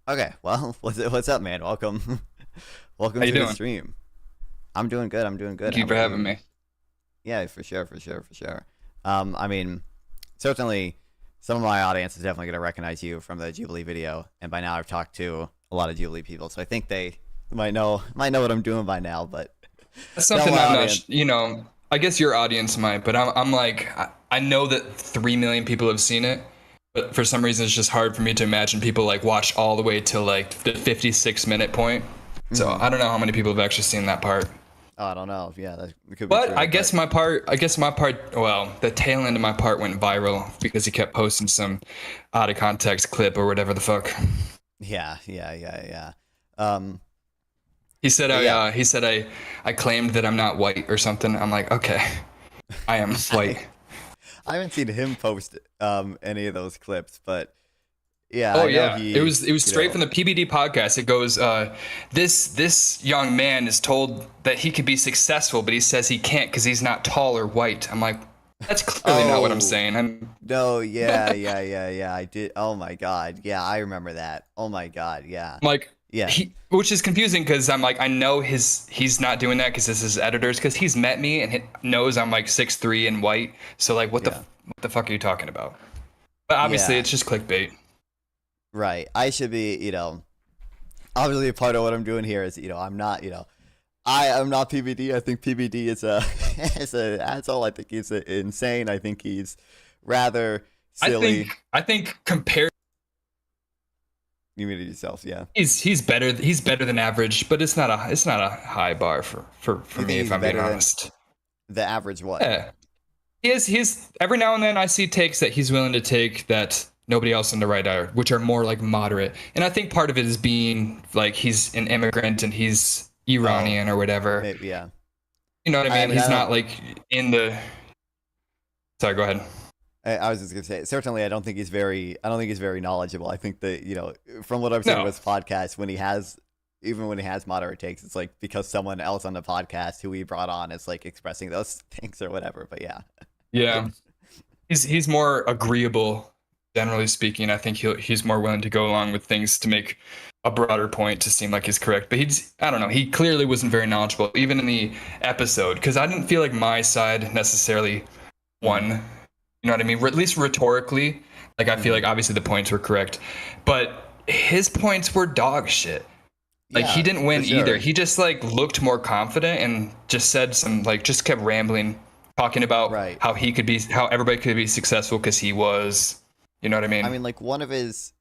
Okay, well, what's up, man? Welcome, welcome How you to the doing? stream. I'm doing good. I'm doing good. Thank How you for about having you? me. Yeah, for sure, for sure, for sure. I mean, certainly, some of my audience is definitely gonna recognize you from the Jubilee video, and by now I've talked to a lot of Jubilee people, so I think they might know what I'm doing by now. But That's some of something my I'm not, audience, I guess your audience might, but I'm like, I know that 3 million people have seen it, but for some reason it's just hard for me to imagine people like watch all the way till like the 56-minute point. So mhm. I don't know how many people have actually seen that part. Oh, I don't know. Yeah, that could be But true, but well, the tail end of my part went viral because he kept posting some out of context clip or whatever the fuck. yeah, yeah, yeah, yeah. Um, but yeah, He said I claimed that I'm not white or something. I'm like, okay, I am I white. I haven't seen him post any of those clips, but yeah, Oh I know yeah, he, it was you straight know. from the PBD podcast. It goes, this young man is told that he could be successful, but he says he can't because he's not tall or white. I'm like, that's clearly not what I'm Oh, saying. I'm no, yeah, yeah, yeah, yeah. I did. Oh my God. Yeah, I remember that. Oh my God. Yeah. like Yeah. which is confusing because I'm like, I know he's not doing that because this is editors because he's met me and he knows I'm like 6'3" and white. So like, Yeah. what the fuck are you talking about? But obviously, Yeah. it's just clickbait. Right. I should be, obviously a part of what I'm doing here is, I'm not, I am not PBD. I think PBD is a is a asshole. I think he's insane. I think he's rather silly. I think compared. You muted yourself, yeah. He's better than average, but it's not a high bar for You think me if he's I'm being better than honest. the average what? Yeah. He's every now and then I see takes that he's willing to take that nobody else on the right are, which are more like moderate. And I think part of it is being like he's an immigrant and he's Oh, Iranian or whatever. maybe, yeah. You know what I I mean? mean, I He's don't. not like in the sorry, go ahead. I was just gonna say, certainly, I don't think he's very. I don't think he's very knowledgeable. I think that from what I've seen of No. his podcast, even when he has moderate takes, it's like because someone else on the podcast who he brought on is like expressing those things or whatever. But yeah, Yeah. He's more agreeable, generally speaking. I think he's more willing to go along with things to make a broader point to seem like he's correct. But he's I don't know. He clearly wasn't very knowledgeable, even in the episode, because I didn't feel like my side necessarily mm-hmm. won. You know what I mean? At least rhetorically, like I feel Mm-hmm. like obviously the points were correct, but his points were dog shit. Like he Yeah, didn't for win either. sure. He just like looked more confident and just said some like just kept rambling, talking about Right. how everybody could be successful because he was, you know what I I mean? mean, like one of his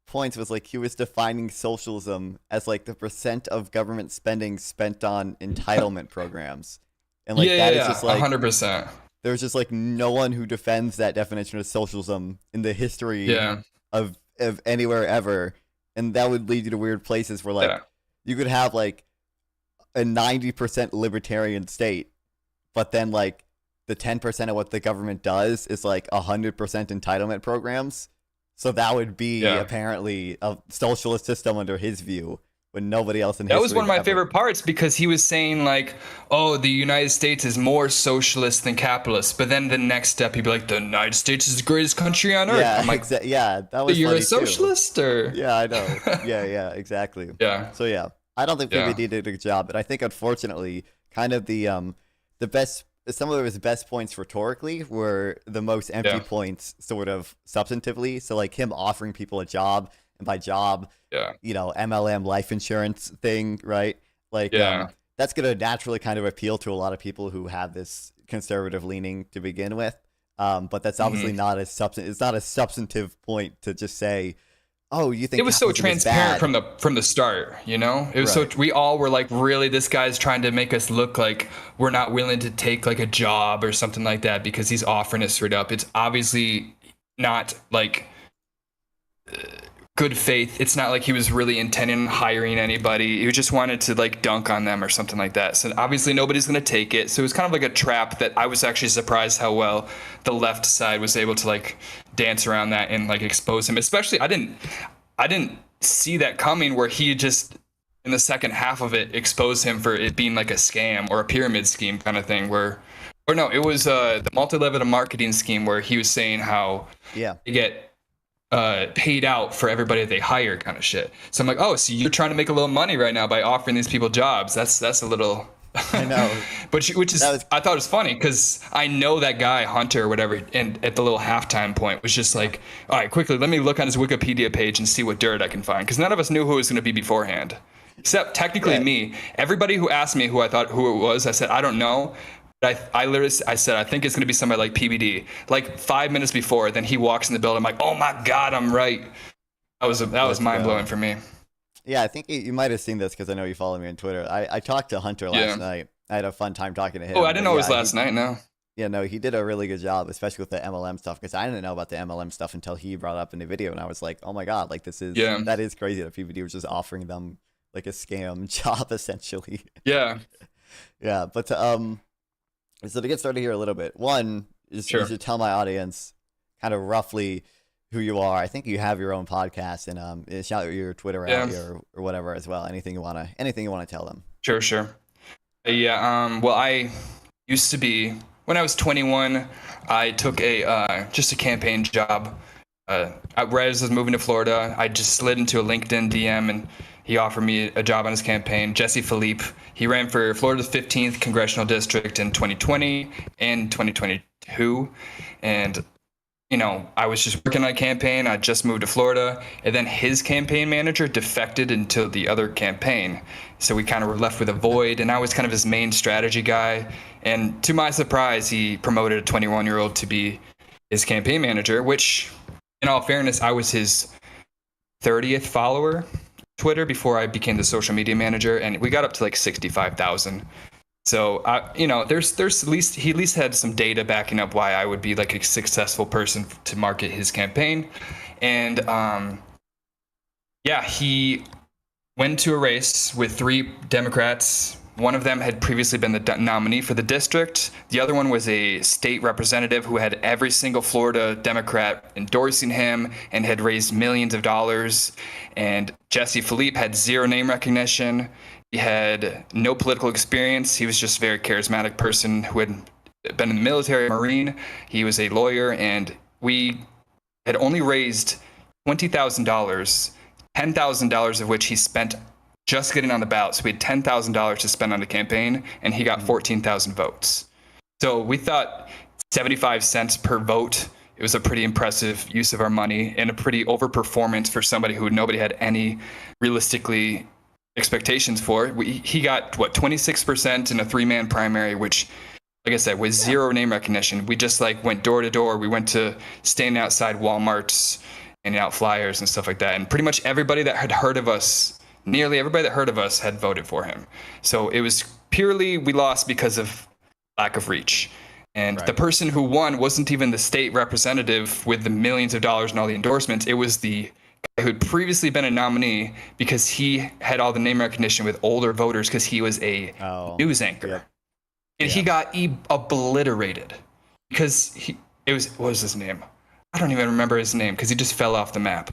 points was like he was defining socialism as like the percent of government spending spent on entitlement programs, and like that is just A like 100%. there's just like no one who defends that definition of socialism in the history Yeah, of anywhere ever, and that would lead you to weird places where like yeah, you could have like a 90% libertarian state, but then like the 10% of what the government does is like 100% entitlement programs. So that would be yeah. apparently a socialist system under his view, when nobody else in That was history one of has my ever. favorite parts because he was saying like, "Oh, the United States is more socialist than capitalist," but then the next step he'd be like, "The United States is the greatest country on earth." Yeah, I'm like, yeah, that "So was you're a funny too. socialist, or?" Yeah, I know. Yeah, yeah, exactly. Yeah, So yeah, I don't think yeah, PBD did a good job, but I think unfortunately, kind of the best some of his best points rhetorically were the most empty yeah, points sort of substantively. So like him offering people a job, and by job, yeah, MLM life insurance thing, right? Like yeah. that's gonna naturally kind of appeal to a lot of people who have this conservative leaning to begin with. But that's obviously Hmm. not a it's not a substantive point to just say, oh, you It think was so capitalism is transparent bad. from the start, you know. It was so Right. we all were like, really, this guy's trying to make us look like we're not willing to take like a job or something like that because he's offering us straight up. It's obviously not like good faith. It's not like he was really intending on hiring anybody. He just wanted to like dunk on them or something like that. So obviously nobody's going to take it. So it was kind of like a trap that I was actually surprised how well the left side was able to like dance around that and like expose him. Especially I didn't see that coming where he just in the second half of it exposed him for it being like a scam or a pyramid scheme kind of thing where it was the multi-level marketing scheme where he was saying how Yeah. they get paid out for everybody they hire kind of shit. So I'm like, oh, so you're trying to make a little money right now by offering these people jobs. That's a little. I know. But I thought it was funny because I know that guy Hunter or whatever, and at the little halftime point was just like, all right, quickly, let me look on his Wikipedia page and see what dirt I can find, because none of us knew who it was going to be beforehand, except technically me. Everybody who asked me who it was, I said I don't know. I literally said I think it's going to be somebody like PBD. Like 5 minutes before, then he walks in the building. I'm like, oh my god, I'm right. That was mind blowing for me. Yeah, I think you might have seen this because I know you follow me on Twitter. I talked to Hunter last night. I had a fun time talking to him. Oh, I didn't know it was last night. No. Yeah, no, he did a really good job, especially with the MLM stuff, because I didn't know about the MLM stuff until he brought it up in the video, and I was like, oh my god, like that is crazy that PBD was just offering them like a scam job essentially. Yeah. Yeah, but so to get started here a little bit, one is you should tell my audience kind of roughly who you are. I think you have your own podcast, and shout your Twitter out or whatever as well. Anything you wanna tell them. Sure. Yeah. Well, I used to be, when I was 21, I took just a campaign job. Right as I was moving to Florida, I just slid into a LinkedIn DM, and he offered me a job on his campaign. Jesse Philippe. He ran for Florida's 15th congressional district in 2020 and 2022, and I was just working on a campaign. I just moved to Florida, and then his campaign manager defected into the other campaign. So we kind of were left with a void, and I was kind of his main strategy guy. And to my surprise, he promoted a 21-year-old to be his campaign manager, which, in all fairness, I was his 30th follower on Twitter before I became the social media manager, and we got up to like 65,000. So, there's he at least had some data backing up why I would be like a successful person to market his campaign. And he went to a race with 3 Democrats. One of them had previously been the nominee for the district. The other one was a state representative who had every single Florida Democrat endorsing him and had raised millions of dollars. And Jesse Philippe had 0 name recognition. He had no political experience. He was just a very charismatic person who had been in the military, Marine. He was a lawyer, and we had only raised $20,000, $10,000 of which he spent just getting on the ballot. So we had $10,000 to spend on the campaign, and he got 14,000 votes. So we thought 75 cents per vote. It was a pretty impressive use of our money and a pretty overperformance for somebody who nobody had any realistically expectations for. He got 26% in a 3-man primary, which, like I said, with 0 name recognition. We just went door to door. We went to standing outside Walmarts, handing out flyers and stuff like that. And pretty much everybody that had heard of us, nearly everybody that heard of us, had voted for him. So it was purely, we lost because of lack of reach. And the person who won wasn't even the state representative with the millions of dollars and all the endorsements. It was the guy who had previously been a nominee because he had all the name recognition with older voters because he was a news anchor. Yeah. And he got obliterated because what was his name? I don't even remember his name because he just fell off the map.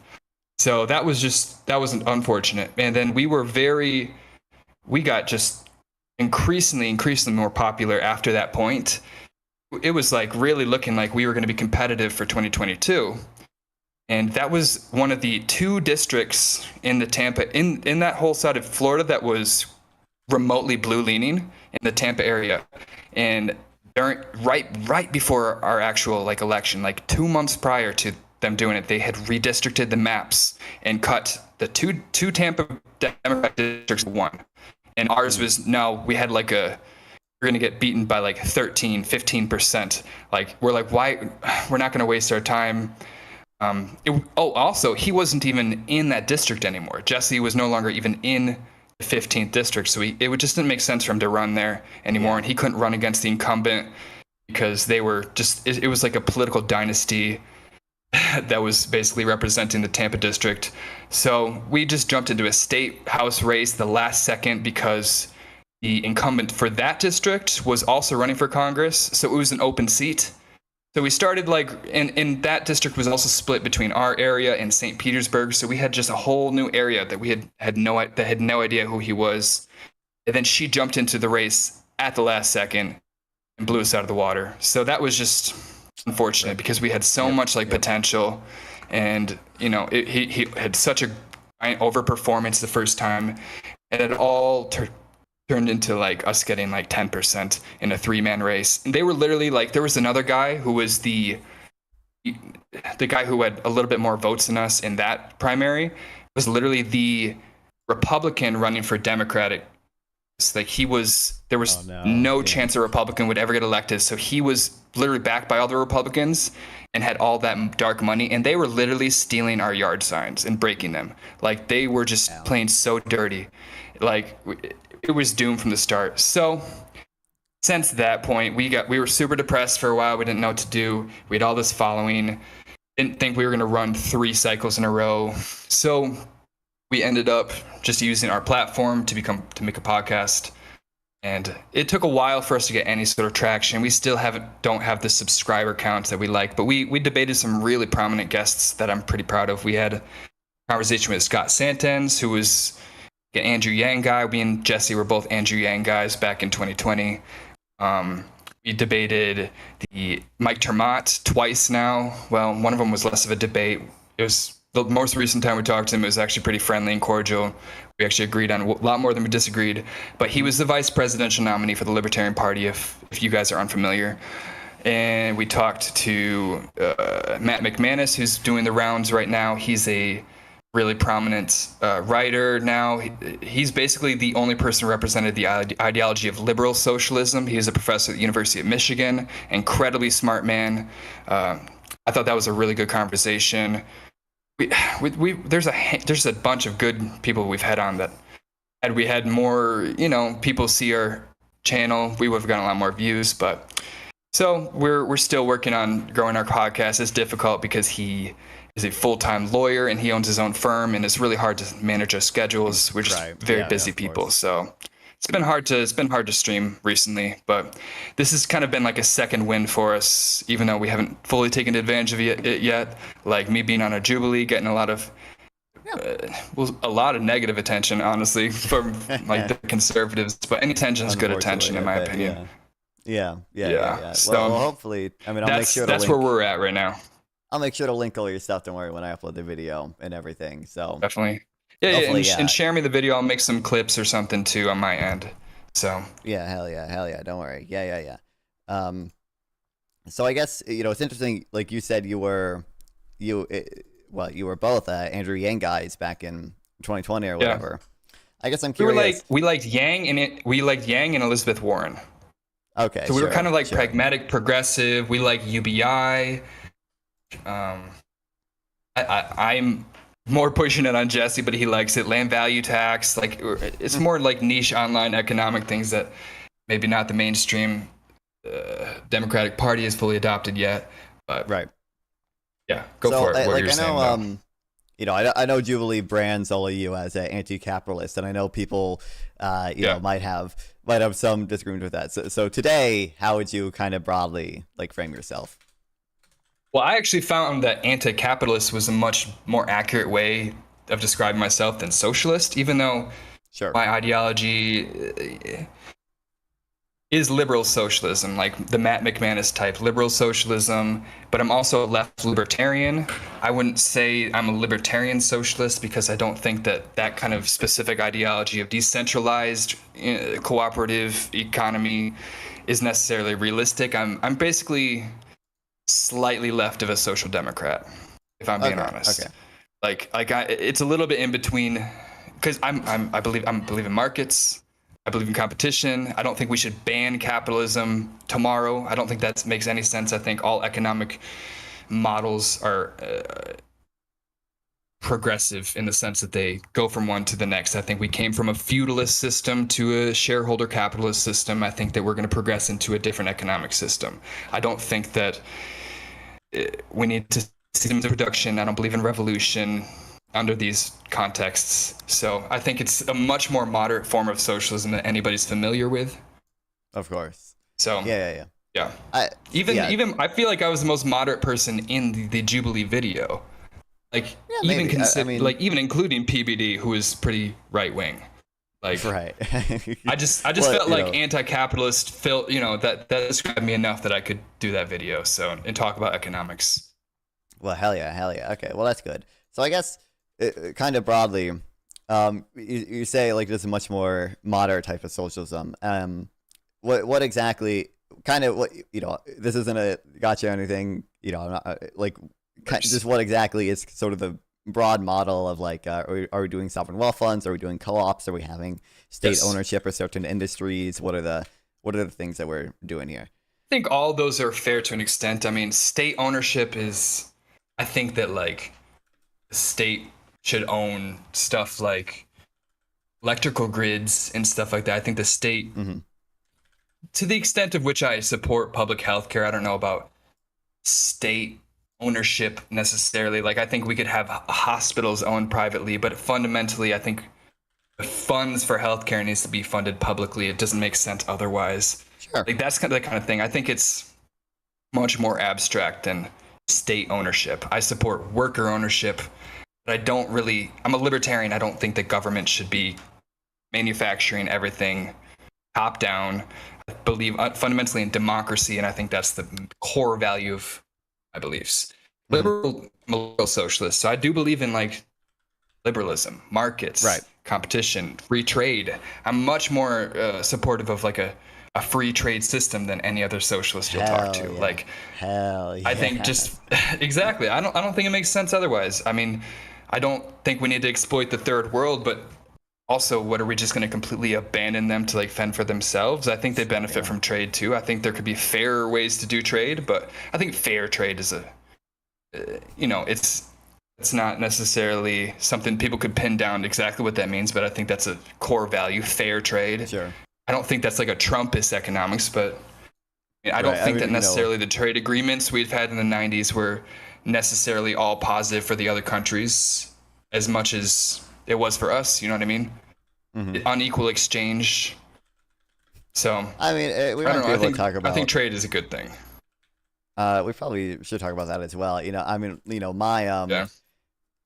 So that was unfortunate. And then we got just increasingly more popular after that point. It was really looking like we were going to be competitive for 2022. And that was one of the 2 districts in the Tampa, in that whole side of Florida that was remotely blue leaning in the Tampa area. And right before our actual election, 2 months prior to them doing it, they had redistricted the maps and cut the two Tampa Democrat districts to 1. And ours was, we had we're going to get beaten by 13, 15%. We're why? We're not going to waste our time. Also, he wasn't even in that district anymore. Jesse was no longer even in the 15th district, so it just didn't make sense for him to run there anymore, and he couldn't run against the incumbent because they were just, it was like a political dynasty that was basically representing the Tampa district. So we just jumped into a state house race the last second because the incumbent for that district was also running for Congress, so it was an open seat. So we started and that district was also split between our area and St. Petersburg. So we had just a whole new area that we had no idea who he was. And then she jumped into the race at the last second and blew us out of the water. So that was just unfortunate because we had so much potential. and he had such a overperformance the first time, and it all turned into like us getting like 10% in a 3-man race. And they were literally like, there was another guy who was the guy who had a little bit more votes than us in that primary, was literally the Republican running for Democratic. Like there was no chance a Republican would ever get elected. So he was literally backed by all the Republicans and had all that dark money. And they were literally stealing our yard signs and breaking them. Like they were just playing so dirty. Like it was doomed from the start. So since that point, we were super depressed for a while. We didn't know what to do. We had all this following. Didn't think we were going to run 3 cycles in a row. So we ended up just using our platform to make a podcast, and it took a while for us to get any sort of traction. We still don't have the subscriber counts that we like, but we debated some really prominent guests that I'm pretty proud of. We had a conversation with Scott Santens, who was an Andrew Yang guy. Me and Jesse were both Andrew Yang guys back in 2020. We debated the Mike Termott twice now. Well, one of them was less of a debate. It was the most recent time we talked to him. It was actually pretty friendly and cordial. We actually agreed on a lot more than we disagreed. But he was the vice presidential nominee for the Libertarian Party, if you guys are unfamiliar. And we talked to Matt McManus, who's doing the rounds right now. He's a really prominent writer now. He's basically the only person who represented the ideology of liberal socialism. He is a professor at the University of Michigan, incredibly smart man. I thought that was a really good conversation. There's a bunch of good people we've had on that. Had we had more, people see our channel, we would have gotten a lot more views. But so we're still working on growing our podcast. It's difficult because he is a full-time lawyer and he owns his own firm, and it's really hard to manage our schedules. We're just very busy people, so it's been hard to stream recently. But this has kind of been like a second win for us, even though we haven't fully taken advantage of it yet. Like me being on a Jubilee, getting a lot of negative attention, honestly, from like the conservatives. But any attention is good attention, in my opinion. Yeah. So well, hopefully, I'll make sure that's where we're at right now. I'll make sure to link all your stuff. Don't worry, when I upload the video and everything. So definitely. And share me the video. I'll make some clips or something too on my end. So hell yeah. Don't worry. Yeah. So I guess it's interesting. Like you said, you were both Andrew Yang guys back in 2020 or whatever. Yeah. I guess I'm curious. We liked Yang and Elizabeth Warren. Okay. So we were kind of like pragmatic, progressive. We like UBI. I'm more pushing it on Jesse, but he likes it. Land value tax, like it's more like niche online economic things that maybe not the mainstream Democratic Party has fully adopted yet. But right, yeah, go for it. What you're saying, I know Jubilee brands all of you as an anti-capitalist, and I know people, might have some disagreement with that. So today, how would you kind of broadly like frame yourself? Well, I actually found that anti-capitalist was a much more accurate way of describing myself than socialist, even though my ideology is liberal socialism, like the Matt McManus type liberal socialism, but I'm also a left libertarian. I wouldn't say I'm a libertarian socialist because I don't think that kind of specific ideology of decentralized cooperative economy is necessarily realistic. I'm basically slightly left of a social democrat, if I'm being honest. Okay. It's a little bit in between, because I believe in markets. I believe in competition. I don't think we should ban capitalism tomorrow. I don't think that makes any sense. I think all economic models are progressive in the sense that they go from one to the next. I think we came from a feudalist system to a shareholder capitalist system. I think that we're going to progress into a different economic system. I don't think that we need to systems of production. I don't believe in revolution under these contexts. So I think it's a much more moderate form of socialism that anybody's familiar with. Of course. So yeah. I feel like I was the most moderate person in the Jubilee video. Like even including PBD, who is pretty right wing. Like right. I just felt like anti-capitalist that described me enough that I could do that video and talk about economics. Well, hell yeah, hell yeah. Okay, well that's good. So I guess kind of broadly, you say like this is a much more moderate type of socialism. What exactly? Kind of what This isn't a gotcha or anything. I'm not like just what exactly is sort of the broad model of like are we doing sovereign wealth funds? Are we doing co-ops? Are we having state Yes. ownership of certain industries? What are the things that we're doing here? I think all those are fair to an extent. I mean, state ownership is, I think that like the state should own stuff like electrical grids and stuff like that. I think the state, Hmm. to the extent of which I support public health care, I don't know about state ownership necessarily. Like, I think we could have hospitals owned privately, but fundamentally, I think the funds for healthcare needs to be funded publicly. It doesn't make sense otherwise. Sure. Like, that's kind of the kind of thing. I think it's much more abstract than state ownership. I support worker ownership, but I'm a libertarian. I don't think the government should be manufacturing everything top down. I believe fundamentally in democracy, and I think that's the core value of my beliefs. Mhm. I'm a liberal socialist, so I do believe in like liberalism, markets, Right. competition, free trade. I'm much more supportive of like a free trade system than any other socialist you'll talk to. Hell yeah. Like, Hell yeah. I think just exactly. I don't think it makes sense otherwise. I mean, I don't think we need to exploit the third world, but also, what are we just going to completely abandon them to like fend for themselves? I think they benefit from trade too. I think there could be fairer ways to do trade, but I think fair trade is it's not necessarily something people could pin down exactly what that means, but I think that's a core value, fair trade. Sure. I don't think that's like a Trumpist economics, but I don't Right, think I that mean, necessarily the trade agreements we've had in the 90s were necessarily all positive for the other countries as much as it was for us. You know what I mean? Mhm. Unequal exchange. So I mean, we I might don't be know. able to talk about. I think trade is a good thing. We probably should talk about that as well. I mean, my Yeah.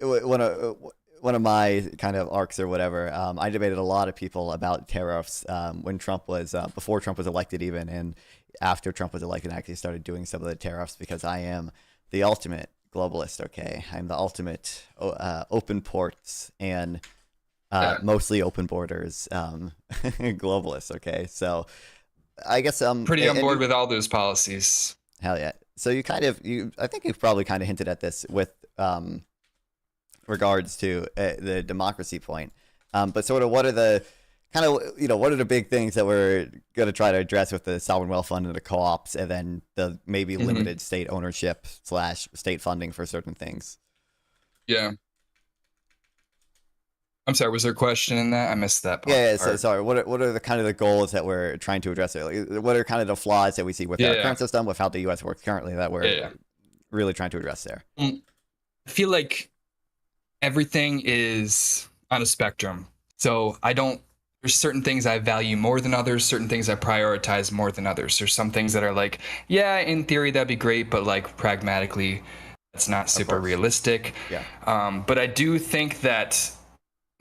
one of my kind of arcs or whatever. I debated a lot of people about tariffs when Trump was before Trump was elected, even, and after Trump was elected, I actually started doing some of the tariffs because I am the ultimate globalist. Okay, I'm the ultimate open ports and Yeah. mostly open borders globalist. Okay, so I guess Pretty on and board you- with all those policies. hell yeah. So I think you've probably kind of hinted at this with regards to the democracy point. But sort of what are the what are the big things that we're going to try to address with the sovereign wealth fund and the co-ops, and then the maybe limited state ownership / state funding for certain things? Yeah. I'm sorry. Was there a question in that? I missed that part. Yeah. So sorry. What are the kind of the goals that we're trying to address? Like, what are kind of the flaws that we see with our Yeah. current system, with how the U.S. works currently, that we're Yeah. really trying to address there? I feel like everything is on a spectrum. So there's certain things I value more than others, certain things I prioritize more than others. There's some things that are like, yeah, in theory that'd be great, but like pragmatically, it's not super course. realistic. Yeah. But I do think that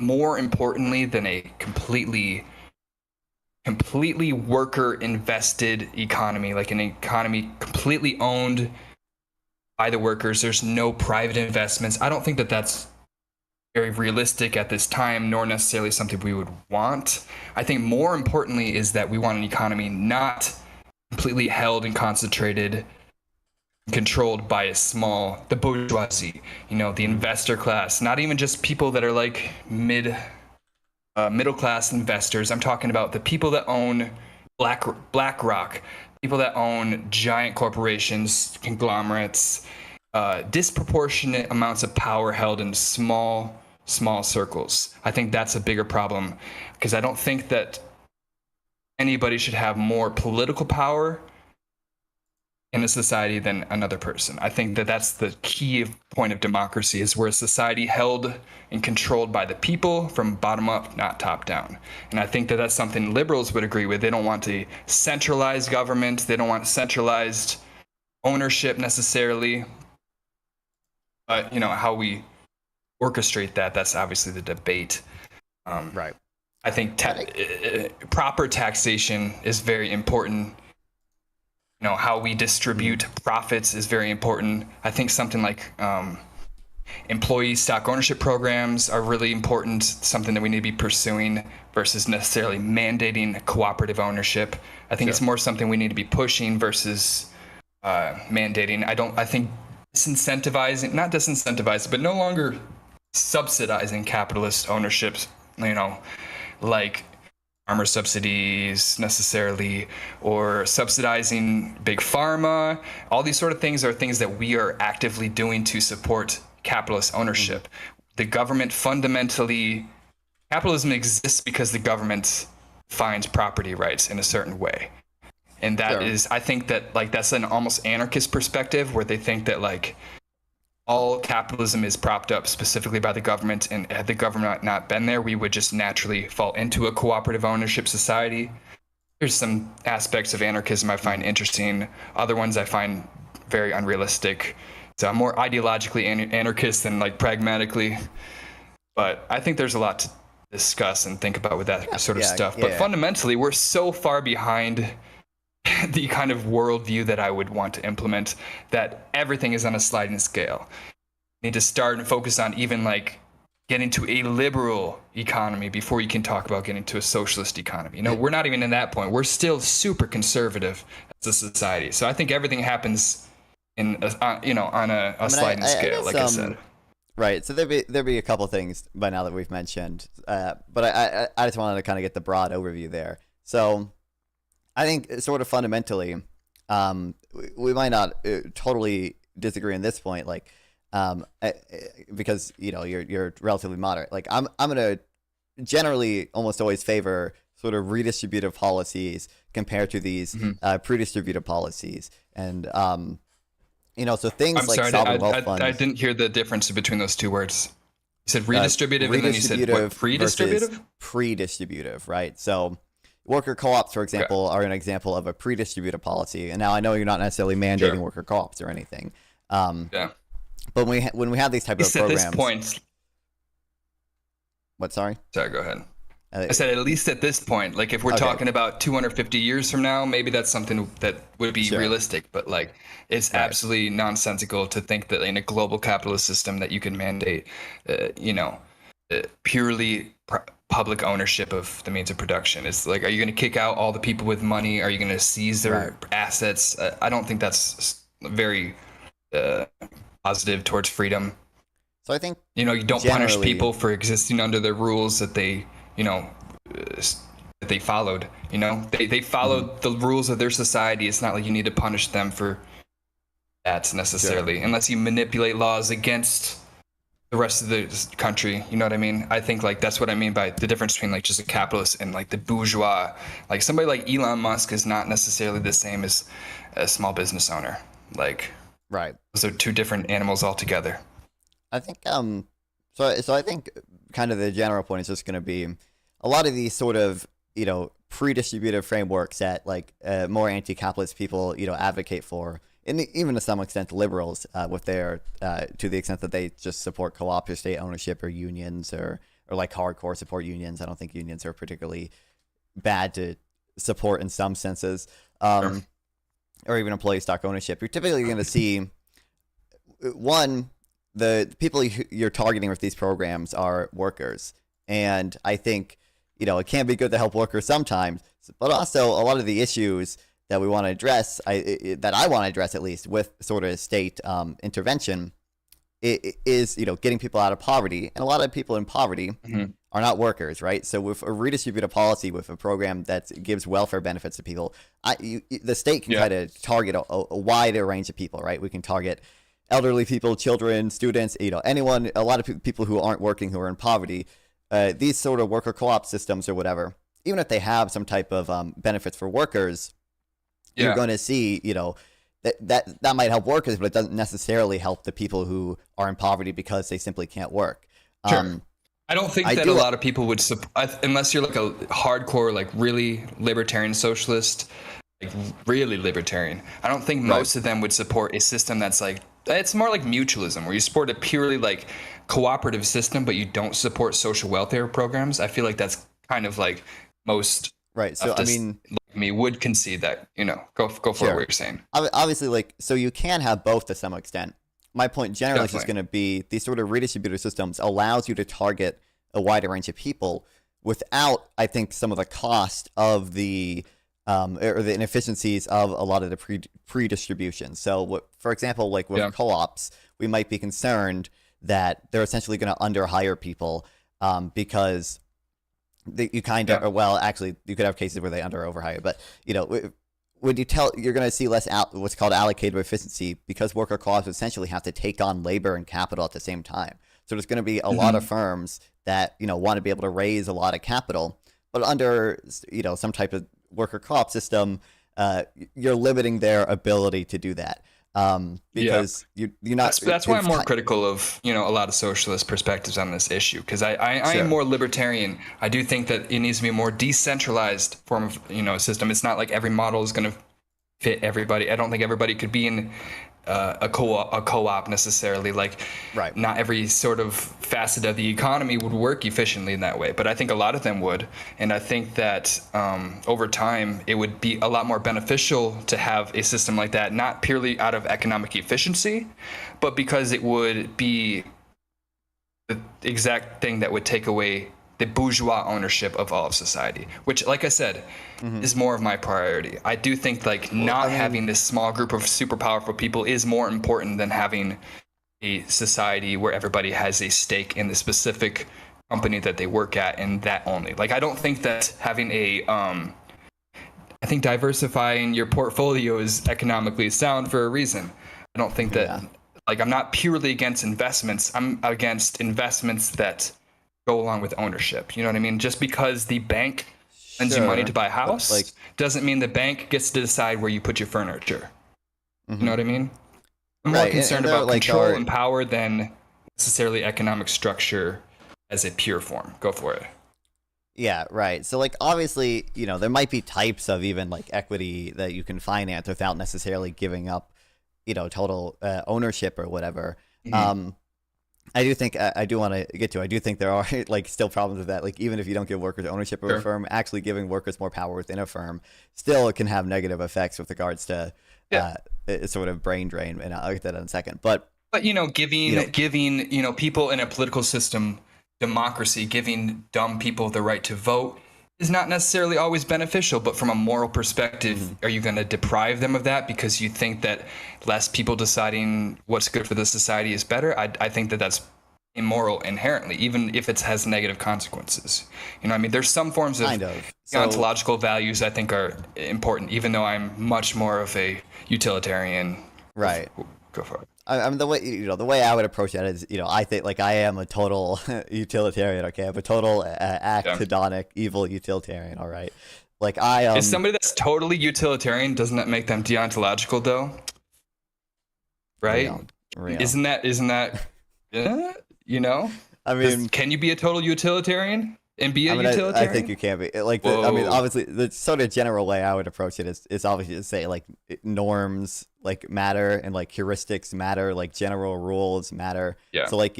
more importantly than a completely worker invested economy, like an economy completely owned by the workers, there's no private investments. I don't think that that's very realistic at this time, nor necessarily something we would want. I think more importantly is that we want an economy not completely held and concentrated, controlled by the bourgeoisie, the investor class, not even just people that are like middle class investors. I'm talking about the people that own BlackRock, people that own giant corporations, conglomerates, disproportionate amounts of power held in small circles. I think that's a bigger problem, because I don't think that anybody should have more political power in a society than another person. I think that that's the key point of democracy, is we're a society held and controlled by the people from bottom up, not top down. And I think that that's something liberals would agree with. They don't want to centralize government. They don't want centralized ownership necessarily. But, how we orchestrate that's obviously the debate. Right. I think proper taxation is very important. how we distribute profits is very important. I think something like employee stock ownership programs are really important, something that we need to be pursuing versus necessarily mandating cooperative ownership. I think it's more something we need to be pushing versus mandating. I think not disincentivizing, but no longer subsidizing capitalist ownerships, like farmer subsidies necessarily, or subsidizing big pharma. All these sort of things are things that we are actively doing to support capitalist ownership. The government capitalism exists because the government finds property rights in a certain way. And that is, I think that that's an almost anarchist perspective where they think that all capitalism is propped up specifically by the government, and had the government not been there, we would just naturally fall into a cooperative ownership society. There's some aspects of anarchism I find interesting. Other ones I find very unrealistic. So I'm more ideologically anarchist than pragmatically. But I think there's a lot to discuss and think about with that sort of stuff. But fundamentally, we're so far behind the kind of worldview that I would want to implement that everything is on a sliding scale. You need to start and focus on even getting to a liberal economy before you can talk about getting to a socialist economy. We're not even in that point. We're still super conservative as a society. So I think everything happens on a sliding scale, like I said. Right. So there'd be a couple things by now that we've mentioned, but I just wanted to kind of get the broad overview there. So I think sort of fundamentally, we might not totally disagree on this point, because you're relatively moderate. I'm gonna generally almost always favor sort of redistributive policies compared to these predistributive policies, and so things sovereign wealth funds. I didn't hear the difference between those two words. You said redistributive, and then you said what, predistributive? Predistributive, right? So worker co-ops, for example, are an example of a predistributive policy. And now I know you're not necessarily mandating worker co-ops or anything. But when we have these type of programs, at this point, what? Sorry, go ahead. I said at least at this point, if we're talking about 250 years from now, maybe that's something that would be realistic. But it's absolutely nonsensical to think that in a global capitalist system that you can mandate, purely public ownership of the means of production. It's are you going to kick out all the people with money? Are you going to seize their assets? I don't think that's very positive towards freedom. So I think you don't punish people for existing under the rules that they that they followed. They followed the rules of their society. It's not like you need to punish them for that necessarily, unless you manipulate laws against the rest of the country. You know what I mean? I think that's what I mean by the difference between just a capitalist and the bourgeois. Somebody like Elon Musk is not necessarily the same as a small business owner. Right. Those are two different animals altogether. I think so I think kind of the general point is just going to be a lot of these sort of pre-distributive frameworks that more anti-capitalist people advocate for. And even to some extent, liberals, with their to the extent that they just support co-op or state ownership or unions or hardcore support unions. I don't think unions are particularly bad to support in some senses, or even employee stock ownership. You're typically going to see the people you're targeting with these programs are workers, and I think it can be good to help workers sometimes, but also a lot of the issues that we want to address, that I want to address at least with sort of state intervention, is getting people out of poverty, and a lot of people in poverty are not workers, right? So with a redistributive policy, with a program that gives welfare benefits to people, the state can try to target a wider range of people, right? We can target elderly people, children, students, anyone, a lot of people who aren't working, who are in poverty. These sort of worker co-op systems or whatever, even if they have some type of benefits for workers, you're going to see, that might help workers, but it doesn't necessarily help the people who are in poverty because they simply can't work. Sure. I don't think that a lot of people would support, unless you're a hardcore, really libertarian socialist, really libertarian. I don't think most of them would support a system that's it's more like mutualism, where you support a purely cooperative system, but you don't support social welfare programs. I feel like that's kind of most right. So I mean, me would concede that, go for Sure. what you're saying. Obviously, like, so you can have both to some extent. My point generally is just Definitely. going to be these sort of redistributed systems allows you to target a wider range of people without, I think, some of the cost of the or the inefficiencies of a lot of the pre-distribution. So, for example, like with co-ops, we might be concerned that they're essentially going to underhire people because you kind of, well, actually, you could have cases where they under or overhire, but when you're going to see less what's called allocated efficiency because worker co-ops essentially have to take on labor and capital at the same time. So there's going to be a lot of firms that want to be able to raise a lot of capital, but under some type of worker co-op system, you're limiting their ability to do that. Because you're not. That's why I'm more critical of a lot of socialist perspectives on this issue, because I Sure. am more libertarian. I do think that it needs to be a more decentralized form of system. It's not like every model is going to fit everybody. I don't think everybody could be in a co-op necessarily. Like, right. Not every sort of facet of the economy would work efficiently in that way, but I think a lot of them would. And I think that over time, it would be a lot more beneficial to have a system like that, not purely out of economic efficiency, but because it would be the exact thing that would take away the bourgeois ownership of all of society, which, like I said, is more of my priority. I do think having this small group of super powerful people is more important than having a society where everybody has a stake in the specific company that they work at, and that only. Like, I don't think that having I think diversifying your portfolio is economically sound for a reason. I don't think that, I'm not purely against investments. I'm against investments that go along with ownership. You know what I mean? Just because the bank lends you money to buy a house doesn't mean the bank gets to decide where you put your furniture. You know what I mean? I'm more concerned about control and power than necessarily economic structure as a pure form. Go for it. Yeah, right. So, obviously, there might be types of even, equity that you can finance without necessarily giving up, total ownership or whatever. I do think I do want to get to. I do think there are still problems with that. Even if you don't give workers ownership of a firm, actually giving workers more power within a firm still can have negative effects with regards to sort of brain drain. And I'll get that in a second. But giving people in a political system democracy, giving dumb people the right to vote is not necessarily always beneficial. But from a moral perspective, are you going to deprive them of that because you think that less people deciding what's good for the society is better? I think that that's immoral inherently, even if it has negative consequences. There's some forms of ontological values I think are important, even though I'm much more of a utilitarian. Right. Go for it. The way I would approach that is, I think I am a total utilitarian. Okay, I'm a total hedonic, evil utilitarian. All right, is somebody that's totally utilitarian, doesn't that make them deontological though? Right? Real. Isn't that? Can you be a total utilitarian and be a utilitarian? I think you can be. Obviously, the sort of general way I would approach it is obviously to say norms matter and heuristics matter, general rules matter. Yeah. So it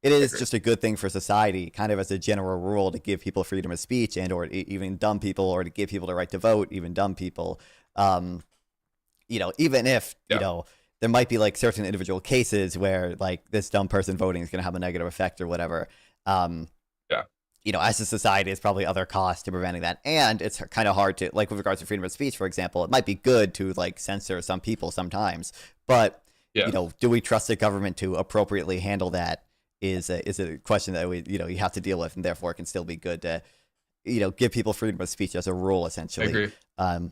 is just a good thing for society, kind of as a general rule, to give people freedom of speech and or even dumb people, or to give people the right to vote, even dumb people. Even if there might be certain individual cases where this dumb person voting is going to have a negative effect or whatever. As a society, it's probably other costs to preventing that. And it's kind of hard to, with regards to freedom of speech, for example, it might be good to, censor some people sometimes. But, do we trust the government to appropriately handle that is a question that you have to deal with. And therefore, it can still be good to, give people freedom of speech as a rule, essentially. I agree.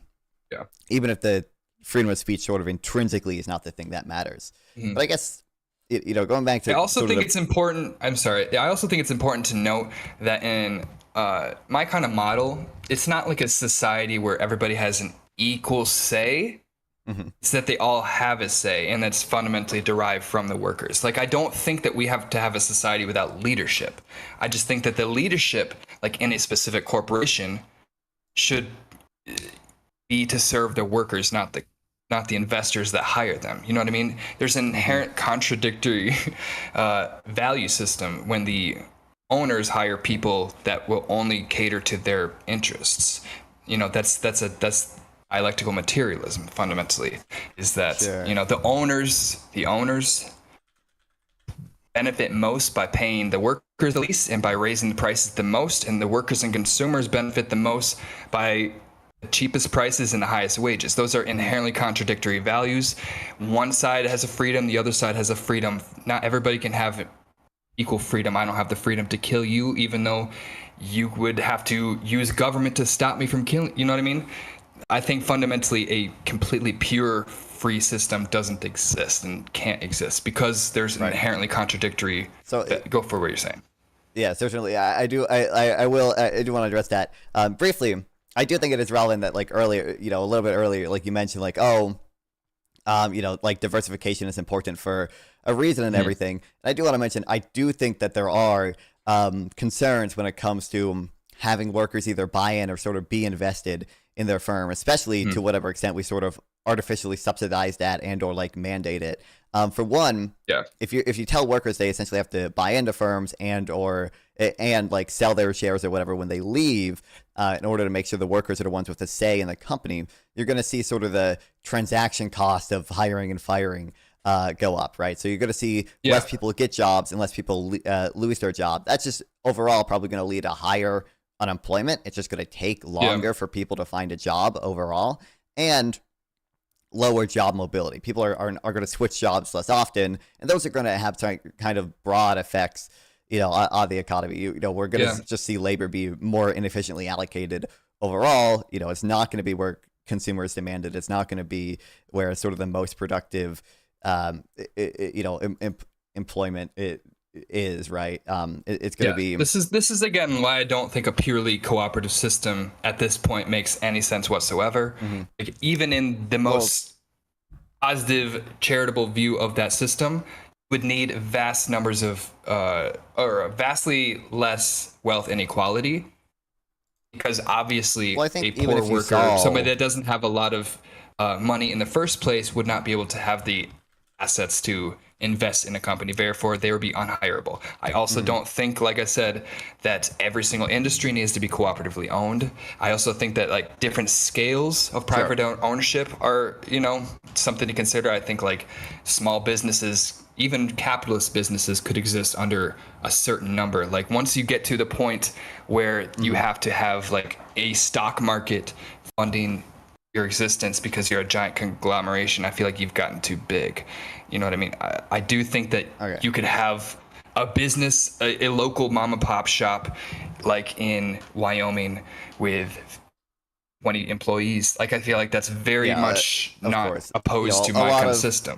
Even if the freedom of speech sort of intrinsically is not the thing that matters. But I guess... going back to... I also think it's important... I'm sorry. I also think it's important to note that in my kind of model, it's not like a society where everybody has an equal say. It's that they all have a say, and that's fundamentally derived from the workers. I don't think that we have to have a society without leadership. I just think that the leadership, in a specific corporation, should be to serve the workers, not the investors that hire them. You know what I mean? There's an inherent contradictory value system when the owners hire people that will only cater to their interests. that's dialectical materialism fundamentally, is that Sure. the owners benefit most by paying the workers the least and by raising the prices the most, and the workers and consumers benefit the most by the cheapest prices and the highest wages. Those are inherently contradictory values. One side has a freedom, the other side has a freedom. Not everybody can have equal freedom. I don't have the freedom to kill you, even though you would have to use government to stop me from killing. You know what I mean? I think fundamentally a completely pure free system doesn't exist and can't exist because there's inherently contradictory. So Go for what you're saying. Yeah, certainly. I do. I will. I do want to address that briefly. I do think it is relevant that like earlier, a little bit earlier, like you mentioned, like like diversification is important for a reason and everything. And I do want to mention, I do think that there are concerns when it comes to having workers either buy in or sort of be invested in their firm, especially to whatever extent we sort of artificially subsidize that and or like mandate it. For one, if you tell workers they essentially have to buy into firms and like sell their shares or whatever when they leave, in order to make sure the workers are the ones with a say in the company, you're going to see sort of the transaction cost of hiring and firing go up, right? So you're going to see less people get jobs and less people lose their job. That's just overall probably going to lead to higher unemployment. It's just going to take longer for people to find a job overall, and lower job mobility. People are going to switch jobs less often, and those are going to have kind of broad effects, on the economy. We're going to just see labor be more inefficiently allocated overall. It's not going to be where consumers demand it. It's not going to be where sort of the most productive, employment is, right? It's going to be. This is again why I don't think a purely cooperative system at this point makes any sense whatsoever. Like, even in the most positive charitable view of that system, would need vast numbers of or vastly less wealth inequality, because obviously I think a poor worker, somebody that doesn't have a lot of money in the first place, would not be able to have the assets to invest in a company. Therefore, they would be unhireable. I also don't think, like I said, that every single industry needs to be cooperatively owned. I also think that like different scales of private ownership are, something to consider. I think like small businesses, even capitalist businesses, could exist under a certain number. Like once you get to the point where you have to have like a stock market funding your existence because you're a giant conglomeration, I feel like you've gotten too big. You know what I mean? I do think that you could have a business, a local mom and pop shop, like in Wyoming with 20 employees. Like I feel like that's very much not opposed to my kind of system.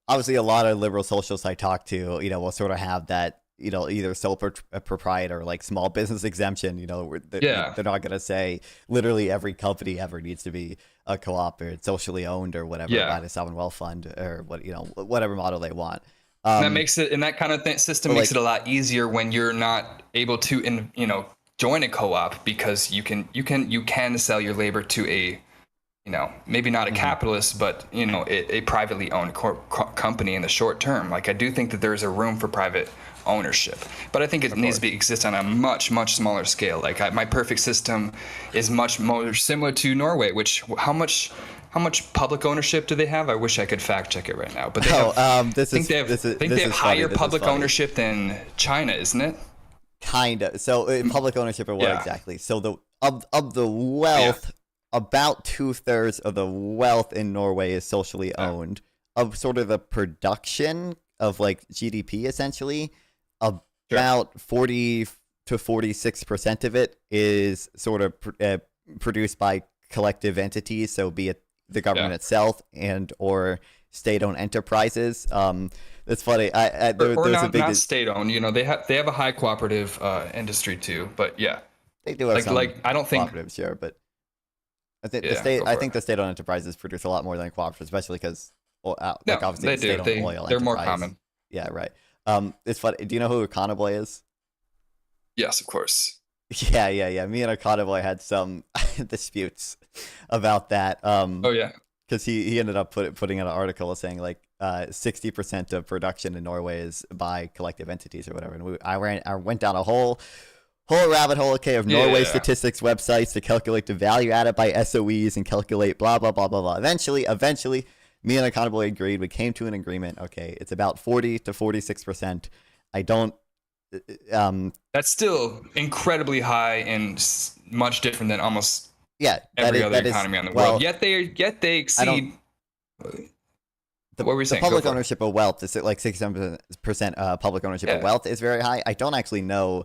Obviously, a lot of liberal socialists I talk to, will sort of have that, either sole proprietor or like small business exemption. They're not going to say literally every company ever needs to be a co-op or socially owned or whatever by the sovereign wealth fund or whatever model they want. That makes it, and that kind of system makes it a lot easier when you're not able to, join a co-op, because you can sell your labor to a, maybe not a capitalist, but a privately owned company in the short term. Like I do think that there is a room for private ownership, but I think it needs to exist on a much smaller scale. Like my perfect system is much more similar to Norway, which how much public ownership do they have? I wish I could fact check it right now, but they have higher public ownership than China, isn't it? Kind of. So public ownership or what exactly? So the of the wealth, about 2/3 of the wealth in Norway is socially owned. Of sort of the production of like GDP, essentially, about 40 to 46% of it is sort of produced by collective entities. So be it the government itself and or state-owned enterprises. It's funny. Not state-owned. They have a high cooperative industry too. But they do have some I don't think cooperatives, sure, but I think the state-owned enterprises produce a lot more than cooperatives, especially because obviously they do. State-owned oil They're enterprise. more common. Yeah, right. It's funny. Do you know who Econoboy is? Yes, of course. Yeah. Me and Econoboy had some disputes about that. Because he ended up putting out an article saying like 60% of production in Norway is by collective entities or whatever, and I went down a whole whole rabbit hole, okay, of Norway Yeah. statistics websites to calculate the value added by SOEs and calculate blah, blah, blah, blah, blah. Eventually, me and Accountability agreed. We came to an agreement. Okay, it's about 40 to 46%. I don't... That's still incredibly high and much different than almost every other economy on the world. Yet they exceed... What were we saying? The public ownership of wealth is like 67% public ownership of wealth is very high. I don't actually know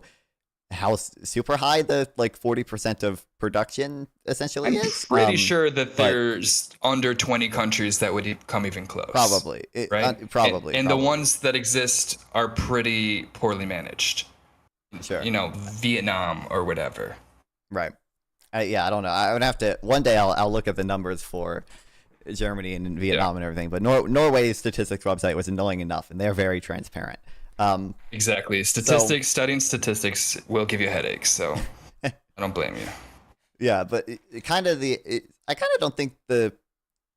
how super high the like 40% of production essentially is. I'm pretty sure that there's under 20 countries that would come even close. Probably. Right? Probably. And the ones that exist are pretty poorly managed. Sure. You know, Vietnam or whatever. Right. Yeah, I don't know. I would have to... One day I'll look at the numbers for Germany and Vietnam and everything, but Norway's statistics website was annoying enough, and they're very transparent. Exactly. Studying statistics will give you headaches, so I don't blame you. Yeah, but I kind of don't think the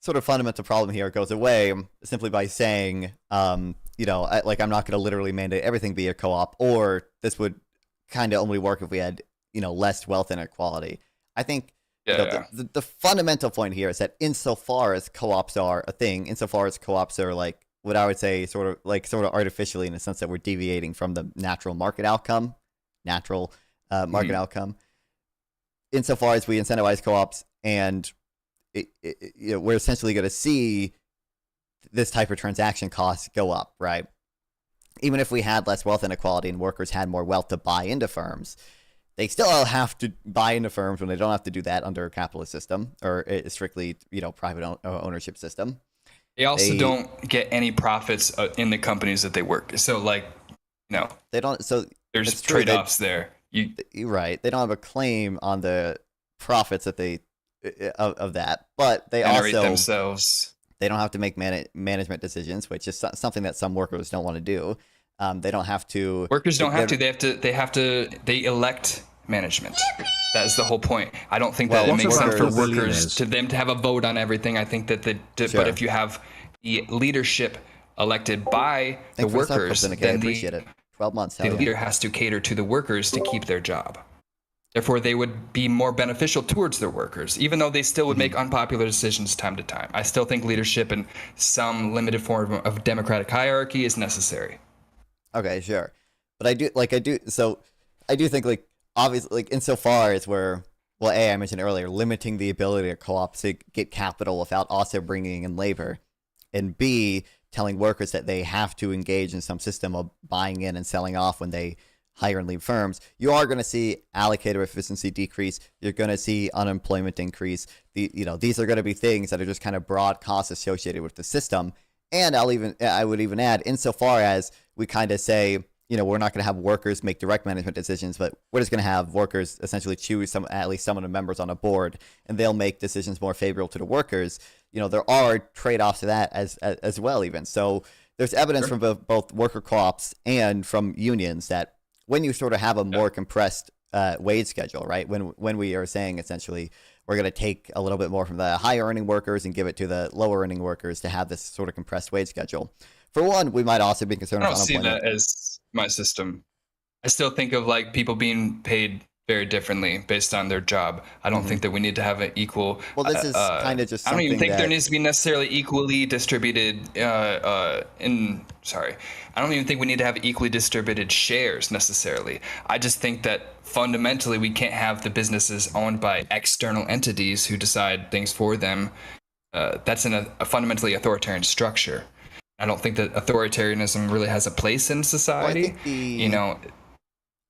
sort of fundamental problem here goes away simply by saying, I'm not going to literally mandate everything be a co-op, or this would kind of only work if we had, less wealth inequality. I think the fundamental point here is that insofar as co-ops are a thing, insofar as co-ops are like what I would say sort of artificially, in the sense that we're deviating from the natural market outcome, outcome, insofar as we incentivize co-ops, and we're essentially going to see this type of transaction costs go up, right? Even if we had less wealth inequality and workers had more wealth to buy into firms, they still have to buy into firms when they don't have to do that under a capitalist system or a strictly, private ownership system. They also don't get any profits in the companies that they work. So, they don't. So there's trade-offs there. You're right. They don't have a claim on the profits that they of that, but they generate also themselves. They don't have to make management decisions, which is something that some workers don't want to do. They don't have to. Workers don't have to. They elect management. That is the whole point. I don't think that it makes sense for workers to have a vote on everything. I think that but if you have the leadership elected by the workers, then the 12 months. The leader has to cater to the workers to keep their job. Therefore, they would be more beneficial towards their workers, even though they still would make unpopular decisions time to time. I still think leadership and some limited form of democratic hierarchy is necessary. Okay, sure. But I do think, obviously, insofar as I mentioned earlier, limiting the ability of co-ops to get capital without also bringing in labor, and B, telling workers that they have to engage in some system of buying in and selling off when they hire and leave firms, you are going to see allocator efficiency decrease. You're going to see unemployment increase. These are going to be things that are just kind of broad costs associated with the system. And I would even add, insofar as we kind of say, we're not going to have workers make direct management decisions, but we're just going to have workers essentially choose at least some of the members on a board, and they'll make decisions more favorable to the workers. There are trade-offs to that as well, even. So there's evidence from both worker co-ops and from unions that when you sort of have a more compressed wage schedule, right? When we are saying essentially we're going to take a little bit more from the higher earning workers and give it to the lower earning workers to have this sort of compressed wage schedule. For one, we might also be concerned about unemployment. I don't see that as my system. I still think of people being paid very differently based on their job. I don't think that we need to have an equal. Well, this is kind of just. I don't even think there needs to be necessarily equally distributed. I don't even think we need to have equally distributed shares necessarily. I just think that fundamentally we can't have the businesses owned by external entities who decide things for them. That's in a fundamentally authoritarian structure. I don't think that authoritarianism really has a place in society. Well,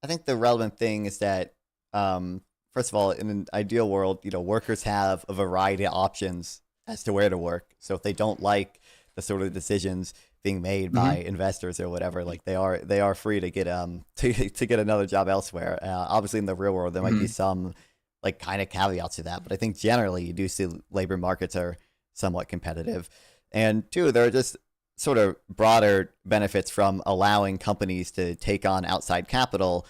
I think the relevant thing is that, first of all, in an ideal world, workers have a variety of options as to where to work. So if they don't like the sort of decisions being made by investors or whatever, they are free to get to get another job elsewhere. Obviously, in the real world, there might be some kind of caveats to that, but I think generally you do see labor markets are somewhat competitive, and two, there are just sort of broader benefits from allowing companies to take on outside capital,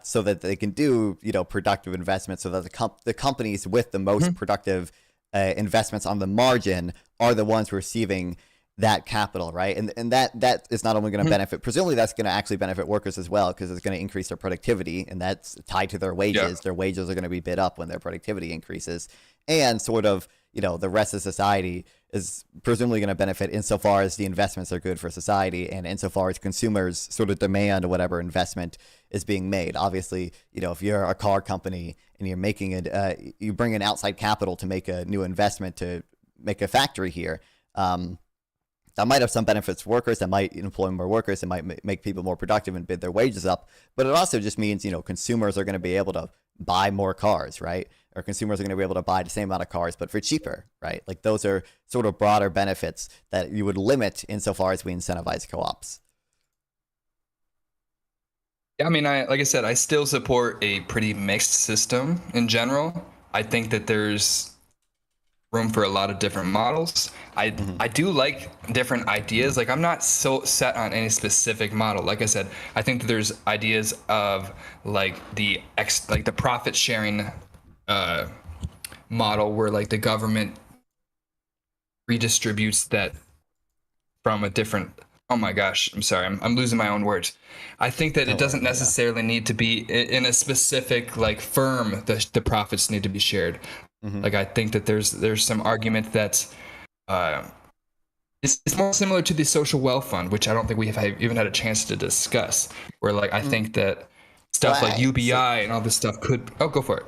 so that they can do productive investments, so that the companies with the most productive investments on the margin are the ones receiving that capital, right? And that is not only going to benefit, presumably that's going to actually benefit workers as well, because it's going to increase their productivity, and that's tied to their wages. Yeah. Their wages are going to be bid up when their productivity increases, and sort of, the rest of society is presumably going to benefit insofar as the investments are good for society, and insofar as consumers sort of demand whatever investment is being made. Obviously, if you're a car company and you're making it, you bring in outside capital to make a new investment to make a factory here. That might have some benefits for workers. That might employ more workers. It might make people more productive and bid their wages up. But it also just means, consumers are going to be able to buy more cars, right? Or consumers are going to be able to buy the same amount of cars, but for cheaper, right? Like those are sort of broader benefits that you would limit insofar as we incentivize co-ops. Yeah, I mean, like I said, I still support a pretty mixed system in general. I think that there's room for a lot of different models. I do like different ideas. Like I'm not so set on any specific model. Like I said, I think that there's ideas of like the profit sharing model where like the government redistributes that from a different. Oh my gosh, I'm sorry, I'm losing my own words. I think that it doesn't necessarily need to be in a specific like firm. The profits need to be shared. Like I think that there's some argument that it's more similar to the social wealth fund, which I don't think we have even had a chance to discuss. Where like I think that stuff like UBI and all this stuff could. Oh, go for it.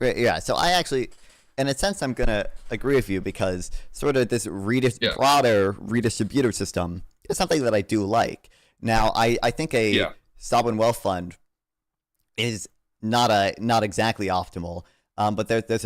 Right, yeah. So I actually, in a sense, I'm gonna agree with you, because sort of this broader redistributive system is something that I do like. Now, I think a sovereign wealth fund is not exactly optimal. But there's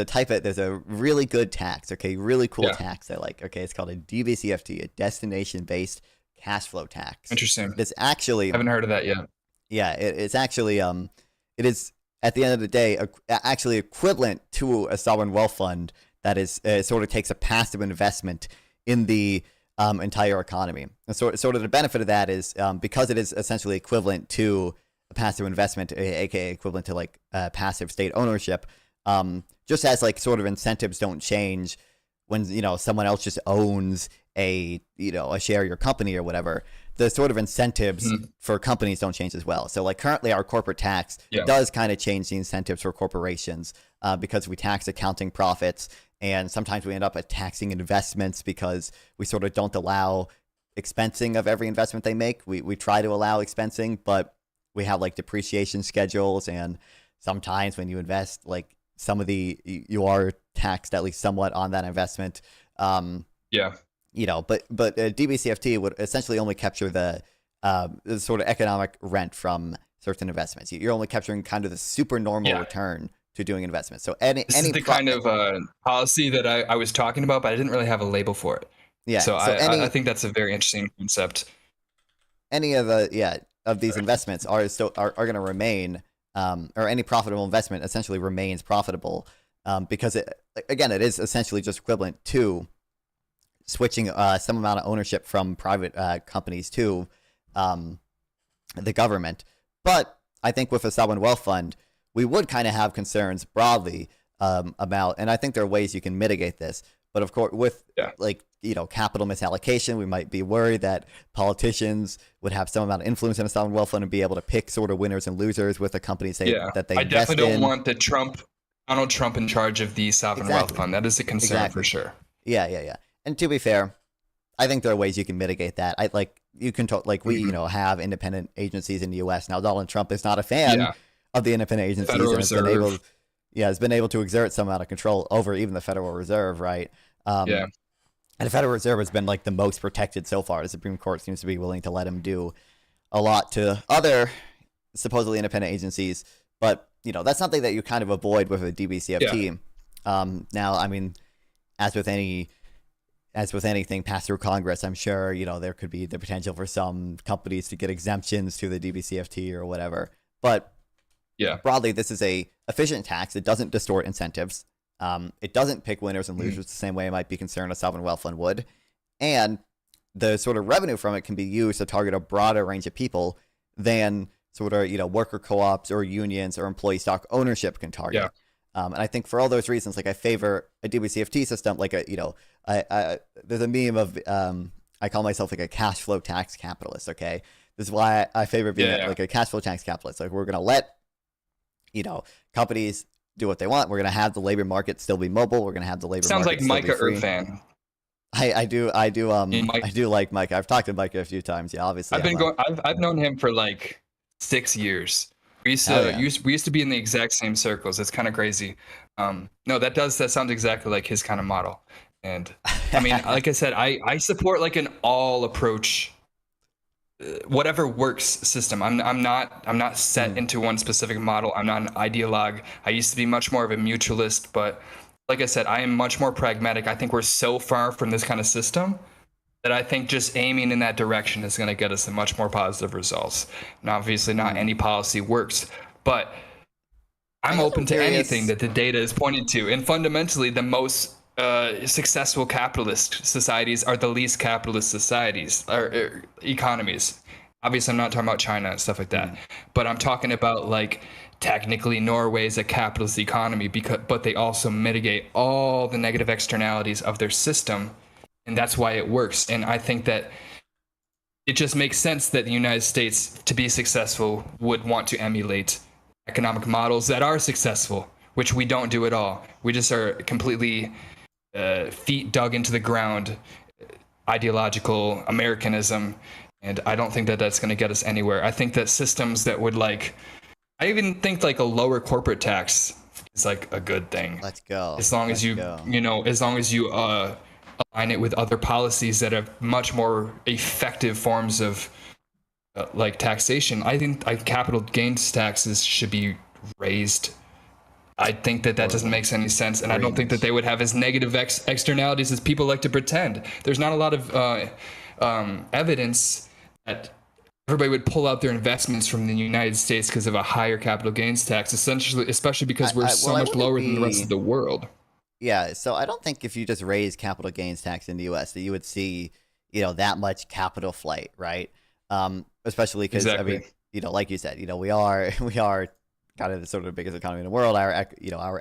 a really good tax, okay, really cool tax I like. Okay, it's called a DBCFT, a destination-based cash flow tax. Interesting. It's actually, I haven't heard of that yet. Yeah, it's actually it is at the end of the day actually equivalent to a sovereign wealth fund that is sort of takes a passive investment in the entire economy. And sort of the benefit of that is because it is essentially equivalent to a passive investment, aka equivalent to like passive state ownership. Just as like sort of incentives don't change when someone else just owns a share of your company or whatever, the sort of incentives for companies don't change as well. So like currently our corporate tax does kind of change the incentives for corporations because we tax accounting profits, and sometimes we end up taxing investments because we sort of don't allow expensing of every investment they make. We try to allow expensing, but we have like depreciation schedules, and sometimes when you invest, like some of you are taxed at least somewhat on that investment. But DBCFT would essentially only capture the sort of economic rent from certain investments. You're only capturing kind of the super normal return to doing investments. So this is the kind of policy that I was talking about, but I didn't really have a label for it. Yeah. So I think that's a very interesting concept. Any of these investments are going to remain. Or any profitable investment essentially remains profitable because it is essentially just equivalent to switching some amount of ownership from private companies to the government. But I think with a sovereign wealth fund, we would kind of have concerns broadly about, and I think there are ways you can mitigate this. But of course, with capital misallocation, we might be worried that politicians would have some amount of influence in a sovereign wealth fund and be able to pick sort of winners and losers with the companies that they invest in. I definitely don't want Donald Trump in charge of the sovereign wealth fund. That is a concern for sure. Yeah. And to be fair, I think there are ways you can mitigate that. We have independent agencies in the U.S. Now, Donald Trump is not a fan of the independent agencies. Federal Reserve. Has been able to exert some amount of control over even the Federal Reserve, right? And the Federal Reserve has been like the most protected so far. The Supreme Court seems to be willing to let him do a lot to other supposedly independent agencies, but that's something that you kind of avoid with a DBCFT. Now, I mean, as with anything passed through Congress, I'm sure there could be the potential for some companies to get exemptions to the DBCFT or whatever, but broadly, this is a efficient tax. It doesn't distort incentives. It doesn't pick winners and losers the same way it might be concerned a sovereign wealth fund would. And the sort of revenue from it can be used to target a broader range of people than sort of, worker co-ops or unions or employee stock ownership can target. And I think for all those reasons, like I favor a DBCFT system, like there's a meme of I call myself like a cash flow tax capitalist. Okay, this is why I favor being like a cash flow tax capitalist. Like we're gonna let companies do what they want. We're gonna have the labor market still be mobile. We're gonna have the labor Sounds market like still be free. Micah fan. I do I Mike, do like Micah. I've talked to Micah a few times. Yeah, obviously. I've known him for like 6 years. We used to be in the exact same circles. It's kind of crazy. No, that sounds exactly like his kind of model. And I mean, like I said, I support like an all approach, whatever works system. I'm not set into one specific model. I'm not an ideologue. I used to be much more of a mutualist, but like I said, I am much more pragmatic. I think we're so far from this kind of system that I think just aiming in that direction is going to get us a much more positive results. And obviously not any policy works, but I'm open to anything that the data is pointing to. And fundamentally, the most successful capitalist societies are the least capitalist societies or economies. Obviously, I'm not talking about China and stuff like that, but I'm talking about like technically Norway is a capitalist economy but they also mitigate all the negative externalities of their system. And that's why it works. And I think that it just makes sense that the United States, to be successful, would want to emulate economic models that are successful, which we don't do at all. We just are completely feet dug into the ground, ideological Americanism. And I don't think that that's going to get us anywhere. I think that systems that would I even think like a lower corporate tax is like a good thing. Let's go. As long as as long as you align it with other policies that have much more effective forms of like taxation. I think capital gains taxes should be raised. I think that doesn't make any sense, and I don't think that they would have as negative externalities as people like to pretend. There's not a lot of evidence that everybody would pull out their investments from the United States because of a higher capital gains tax, especially because we're so much lower than the rest of the world. Yeah, so I don't think if you just raise capital gains tax in the U.S. that you would see, that much capital flight, right? Especially because I mean, like you said, we are kind of the sort of biggest economy in the world. Our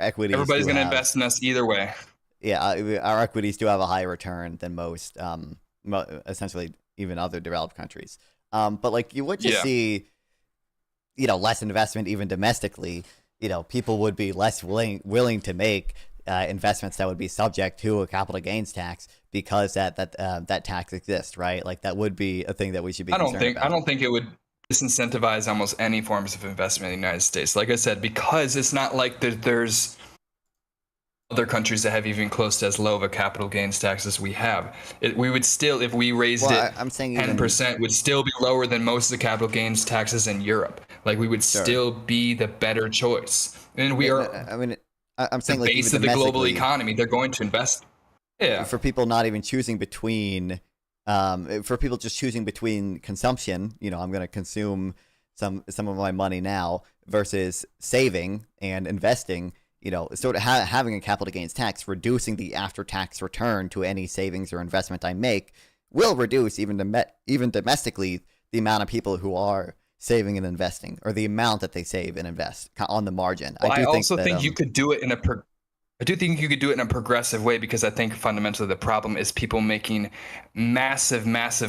equities. Everybody's going to invest in us either way. Yeah, our equities do have a higher return than most, essentially even other developed countries. But like you would just see, less investment even domestically. People would be less willing to make investments that would be subject to a capital gains tax because that tax exists, right? Like that would be a thing that we should be. I don't think it would disincentivize almost any forms of investment in the United States. Like I said, because it's not like there's other countries that have even close to as low of a capital gains tax as we have. We would still, if we raised I'm saying 10%, would still be lower than most of the capital gains taxes in Europe. Like we would still be the better choice. And we are. I mean. I'm saying the like base of the global economy, they're going to invest. Yeah. For people not even choosing between, for people just choosing between consumption, I'm going to consume some of my money now versus saving and investing. Sort of having a capital gains tax, reducing the after-tax return to any savings or investment I make will reduce even domestically the amount of people who are saving and investing, or the amount that they save and invest on the margin. Well, I also think you could do it in a progressive way, because I think fundamentally the problem is people making massive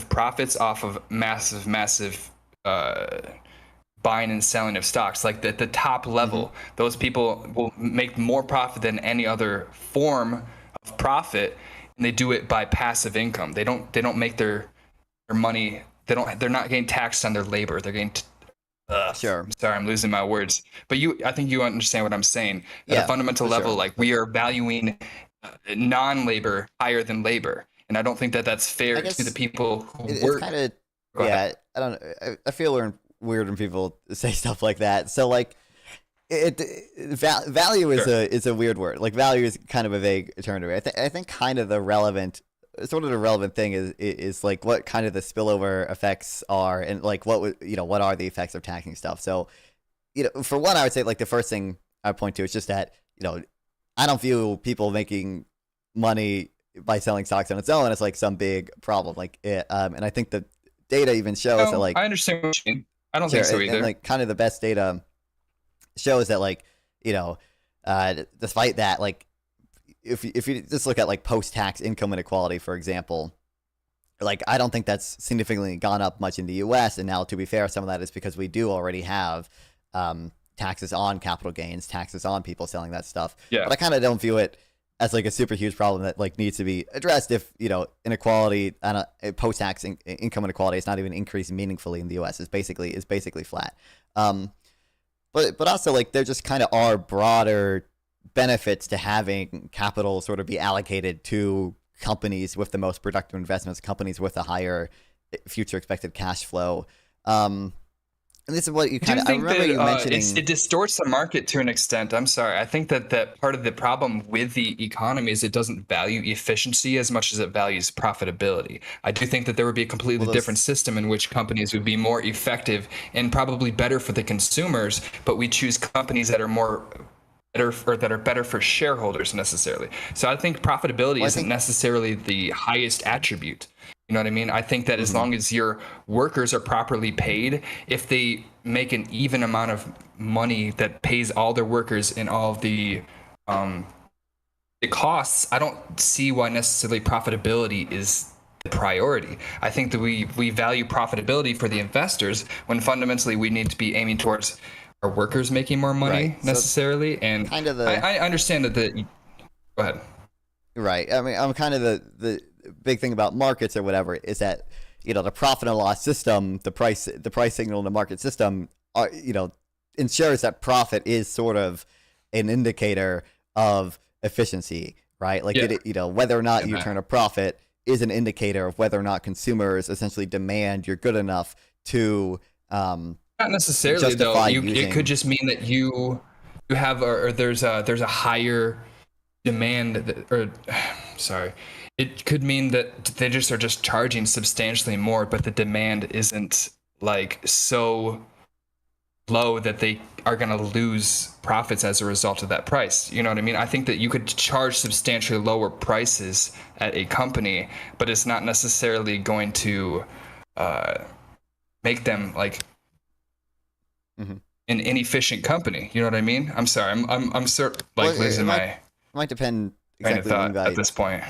profits off of massive buying and selling of stocks. Like the top level, those people will make more profit than any other form of profit, and they do it by passive income. They don't make their money. They're not getting taxed on their labor. They're getting sure. Sorry, I'm losing my words. But I think you understand what I'm saying. At a fundamental level, like we are valuing non-labor higher than labor, and I don't think that that's fair to the people who work. It's kind of I don't know. I feel weird when people say stuff like that. So like, value is a weird word. Like value is kind of a vague term to me. I think kind of the relevant thing is like what kind of the spillover effects are, and like what are the effects of taxing stuff. So for one, I would say like the first thing I point to is just that I don't view people making money by selling stocks on its own as like some big problem. Like and I think the data even shows that like I understand what you mean. I don't think so either. And like kind of the best data shows that like despite that, like if you just look at like post-tax income inequality, for example, like I don't think that's significantly gone up much in the U.S. And now, to be fair, some of that is because we do already have taxes on capital gains, taxes on people selling that stuff. Yeah. But I kind of don't view it as like a super huge problem that like needs to be addressed if, you know, inequality and post-tax income inequality is not even increasing meaningfully in the U.S. is basically flat. But also like there just kind of are broader benefits to having capital sort of be allocated to companies with the most productive investments, companies with a higher future expected cash flow. And this is what you kind of, I remember you mentioning. It distorts the market to an extent. I'm sorry. I think that part of the problem with the economy is it doesn't value efficiency as much as it values profitability. I do think that there would be a completely different system in which companies would be more effective and probably better for the consumers, but we choose companies that are better for shareholders necessarily. So I think profitability isn't necessarily the highest attribute. You know what I mean? I think that as long as your workers are properly paid, if they make an even amount of money that pays all their workers and all of the costs, I don't see why necessarily profitability is the priority. I think that we value profitability for the investors when fundamentally we need to be aiming towards our workers making more money necessarily. So and kind of I understand that go ahead. Right. I mean, I'm kind of the big thing about markets or whatever is that, you know, the profit and loss system, the price signal in the market system, you know, ensures that profit is sort of an indicator of efficiency, right? Like, you know, whether or not you turn a profit is an indicator of whether or not consumers essentially demand you're good enough to not necessarily though. It could just mean that you have or there's a higher demand sorry. It could mean that they just are just charging substantially more, but the demand isn't like so low that they are going to lose profits as a result of that price. You know what I mean? I think that you could charge substantially lower prices at a company, but it's not necessarily going to make them like an inefficient company. You know what I mean? I'm sorry. I'm sort of like losing my. It might depend exactly at this point.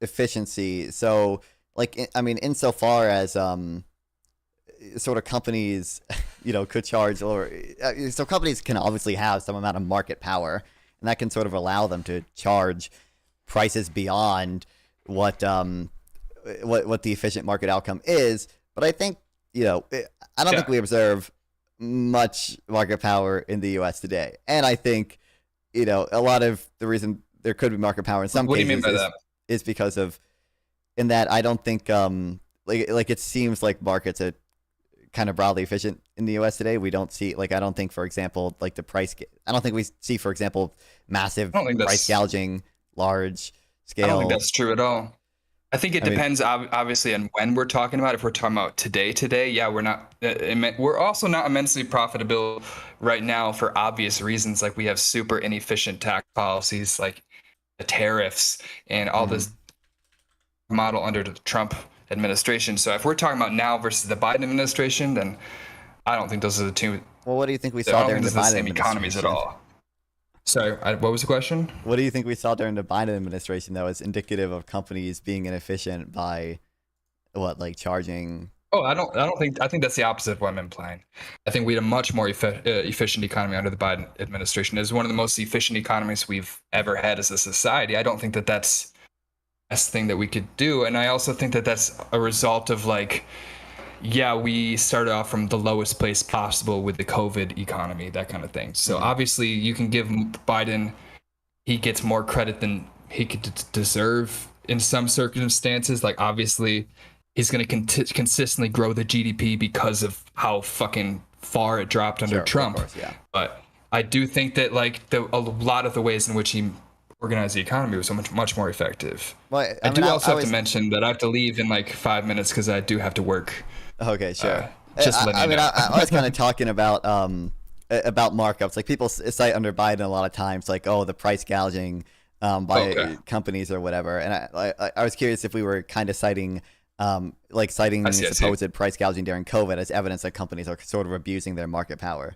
Efficiency. So, like, I mean, insofar as sort of companies, you know, could charge, or so companies can obviously have some amount of market power, and that can sort of allow them to charge prices beyond what the efficient market outcome is. But I think, you know, I don't think we observe much market power in the U.S. today, and I think, you know, a lot of the reason there could be market power in some cases. What do you mean by that? Is because of, in that I don't think like it seems like markets are kind of broadly efficient in the U.S. today. We don't see, like, I don't think, for example, like the price. I don't think we see, for example, massive price gouging, large scale. I don't think that's true at all. I think it depends obviously on when we're talking about. If we're talking about today, yeah, we're not. We're also not immensely profitable right now for obvious reasons. Like we have super inefficient tax policies, like the tariffs and all this model under the Trump administration. So if we're talking about now versus the Biden administration, then I don't think those are the two. Well, what do you think we saw during the Biden same economies at all? Sorry, what was the question? What do you think we saw during the Biden administration that was indicative of companies being inefficient by like charging? Oh, I think that's the opposite of what I'm implying. I think we had a much more efficient economy under the Biden administration. It was one of the most efficient economies we've ever had as a society. I don't think that that's the best thing that we could do. And I also think that that's a result of like, yeah, we started off from the lowest place possible with the COVID economy, that kind of thing. So obviously you can give Biden, he gets more credit than he could deserve in some circumstances. Like obviously he's going to consistently grow the GDP because of how fucking far it dropped under Trump. Of course, yeah. But I do think that like a lot of the ways in which he organized the economy was so much more effective. Well, I have to mention that I have to leave in like 5 minutes because I do have to work. Okay, sure. I was kind of talking about markups. Like people cite under Biden a lot of times, like, oh, the price gouging by companies or whatever. And I was curious if we were kind of citing supposed price gouging during COVID as evidence that companies are sort of abusing their market power.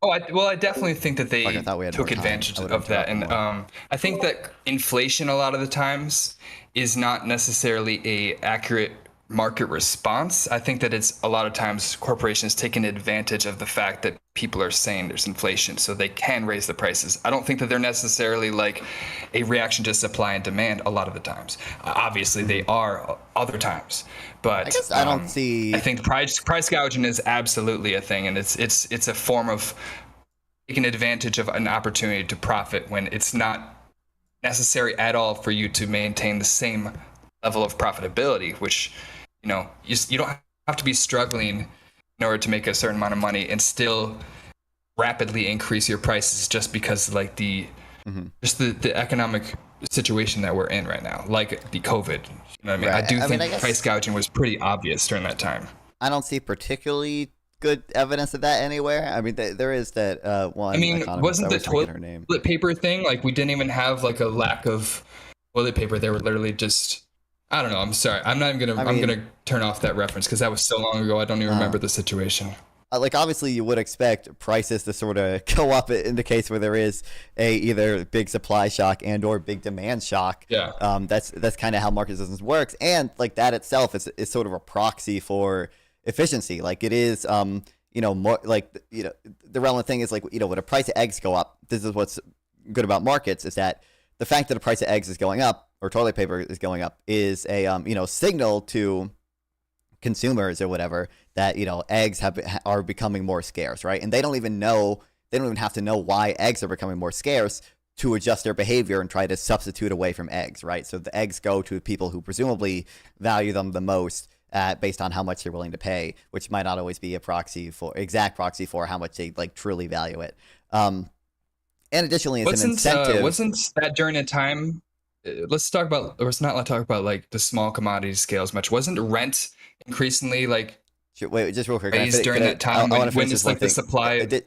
Well, I definitely think that Like, I they thought we had more took time. advantage I would of that, interrupt and more. I think that inflation a lot of the times is not necessarily a accurate market response. I think that it's a lot of times corporations taking advantage of the fact that people are saying there's inflation, so they can raise the prices. I don't think that they're necessarily like a reaction to supply and demand a lot of the times. Obviously, they Mhm. are other times, I but guess I don't I see. think price gouging is absolutely a thing, and it's a form of taking advantage of an opportunity to profit when it's not necessary at all for you to maintain the same level of profitability, which you don't have to be struggling in order to make a certain amount of money and still rapidly increase your prices just because like Mhm. the economic situation that we're in right now, like the COVID. You know what I mean? I Right. do I mean, think I price guess gouging was pretty obvious during that time. I don't see particularly good evidence of that anywhere. I mean, there is that I one mean, economist. I wasn't the always forget toilet her name. paper thing like we didn't even have like a lack of toilet paper? They were literally just, I don't know. I'm sorry. I'm not even I gonna. I'm mean, gonna turn off that reference because that was so long ago. I don't even uh, remember the situation. like obviously you would expect prices to sort of go up in the case where there is a either big supply shock and or big demand shock. Yeah. That's kind of how market systems works, and like that itself is sort of a proxy for efficiency. Like it is, more like the relevant thing is like when a price of eggs go up. This is what's good about markets is that the fact that the price of eggs is going up or toilet paper is going up is a signal to consumers or whatever that eggs are becoming more scarce, right? And they don't even have to know why eggs are becoming more scarce to adjust their behavior and try to substitute away from eggs, right? So the eggs go to people who presumably value them the most based on how much they're willing to pay, which might not always be a exact proxy for how much they like truly value it. And additionally, it's an incentive. Wasn't that during a time? Let's talk about, or let's not talk about like the small commodity scale as much. Wasn't rent increasingly like Wait, just real quick. Can I raised finish? during that time I want to when finish this it's one like the thing. I supply? did.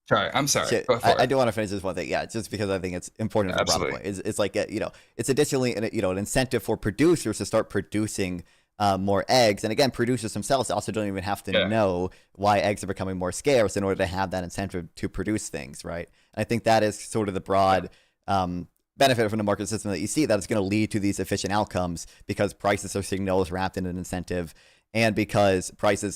Sorry, I'm sorry. Shit, Go for I it. do want to finish this one thing. Yeah, just because I think it's important Yeah, for the broader absolutely. point. It's like it's additionally an incentive for producers to start producing more eggs. And again, producers themselves also don't even have to Yeah. know why eggs are becoming more scarce in order to have that incentive to produce things, right? And I think that is sort of the broad benefit from the market system that you see, that it's going to lead to these efficient outcomes because prices are signals wrapped in an incentive, and because prices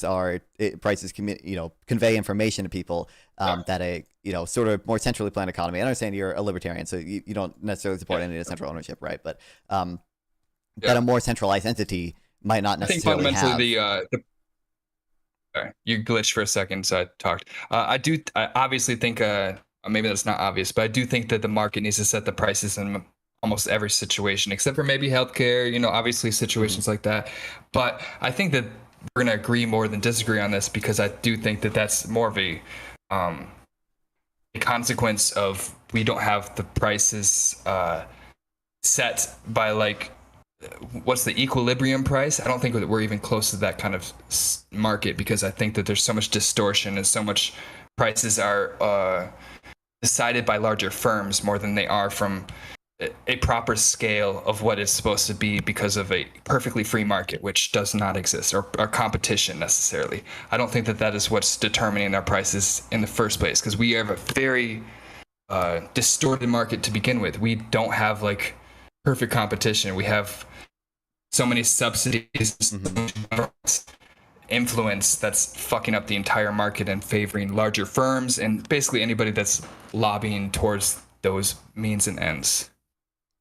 convey information to people Yeah. that a sort of more centrally planned economy. I understand you're a libertarian, so you don't necessarily support Yeah. any of the central ownership, right? But that Yeah. a more centralized entity might not I think necessarily fundamentally have. the sorry, you glitched for a second, so I talked. I obviously think maybe that's not obvious, but I do think that the market needs to set the prices in almost every situation, except for maybe healthcare. Obviously Mhm. situations like that. But I think that we're gonna agree more than disagree on this because I do think that that's more of um, a consequence of we don't have the prices set by like what's the equilibrium price. I don't think that we're even close to that kind of market because I think that there's so much distortion and so much prices are decided by larger firms more than they are from a proper scale of what it's supposed to be because of a perfectly free market, which does not exist, or competition necessarily. I don't think that that is what's determining our prices in the first place because we have a very distorted market to begin with. We don't have like perfect competition. We have so many subsidies, Mhm. influence that's fucking up the entire market and favoring larger firms and basically anybody that's lobbying towards those means and ends.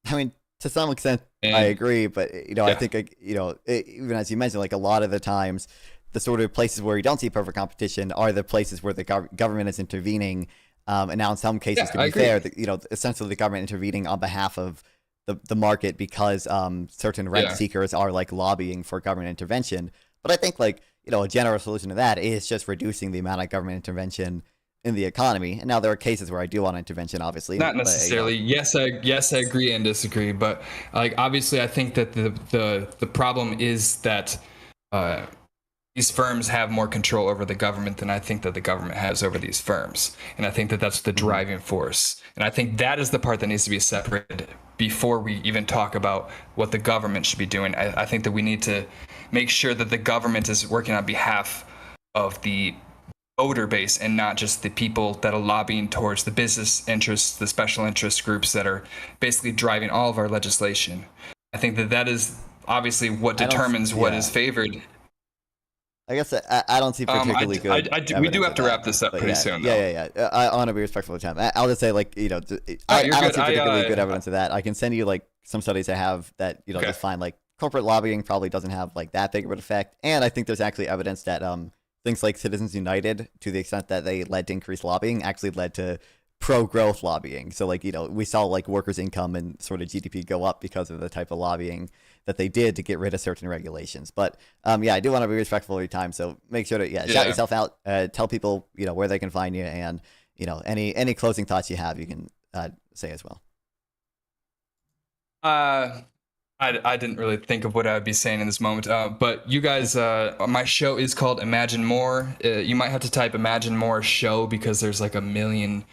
I mean, to some extent, I And agree, but I yeah, think even as you mentioned, like a lot of the times, the sort of places where you don't see perfect competition are the places where the government is intervening. And now, in some cases, yeah, to I be agree. fair, essentially the government intervening on behalf of the market because certain rent Yeah, seekers are like lobbying for government intervention. But I think like a general solution to that is just reducing the amount of government intervention in the economy. And now there are cases where I do want intervention, obviously, not but necessarily. Yes, I agree and disagree, but like obviously I think that the problem is that uh these firms have more control over the government than I think that the government has over these firms. And I think that that's the mhm. driving force. And I think that is the part that needs to be separated before we even talk about what the government should be doing. I think that we need to make sure that the government is working on behalf of the voter base and not just the people that are lobbying towards the business interests, the special interest groups that are basically driving all of our legislation. I think that is obviously what determines what is favored. I guess I don't see particularly good. We do have to wrap this up pretty soon, though. Yeah. I want to be respectful of time. I'll just say, like, I don't see particularly good evidence of that. I can send you like some studies I have that just find like corporate lobbying probably doesn't have like that big of an effect, and I think there's actually evidence that things like Citizens United, to the extent that they led to increased lobbying, actually led to pro-growth lobbying. So like we saw like workers' income and sort of GDP go up because of the type of lobbying that they did to get rid of certain regulations. But I do want to be respectful of your time, so make sure to shout yourself out, tell people where they can find you, and any closing thoughts you have you can say as well. I didn't really think of what I would be saying in this moment, but you guys, my show is called Imagine More. You might have to type Imagine More show because there's like a million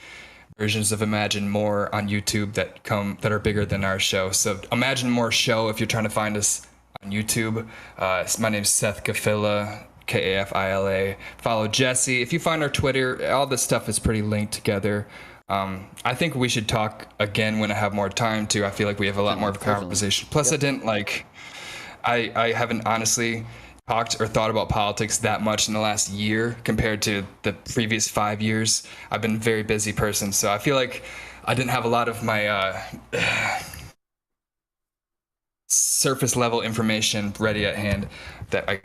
versions of Imagine More on YouTube that are bigger than our show. So Imagine More show if you're trying to find us on YouTube. My name's Seth Gafila, Kafila. Follow Jesse. If you find our Twitter, all this stuff is pretty linked together. I think we should talk again when I have more time too. I feel like we have a lot more of a conversation. Plus, I haven't honestly talked or thought about politics that much in the last year compared to the previous 5 years. I've been a very busy person, so I feel like I didn't have a lot of my surface level information ready at hand that I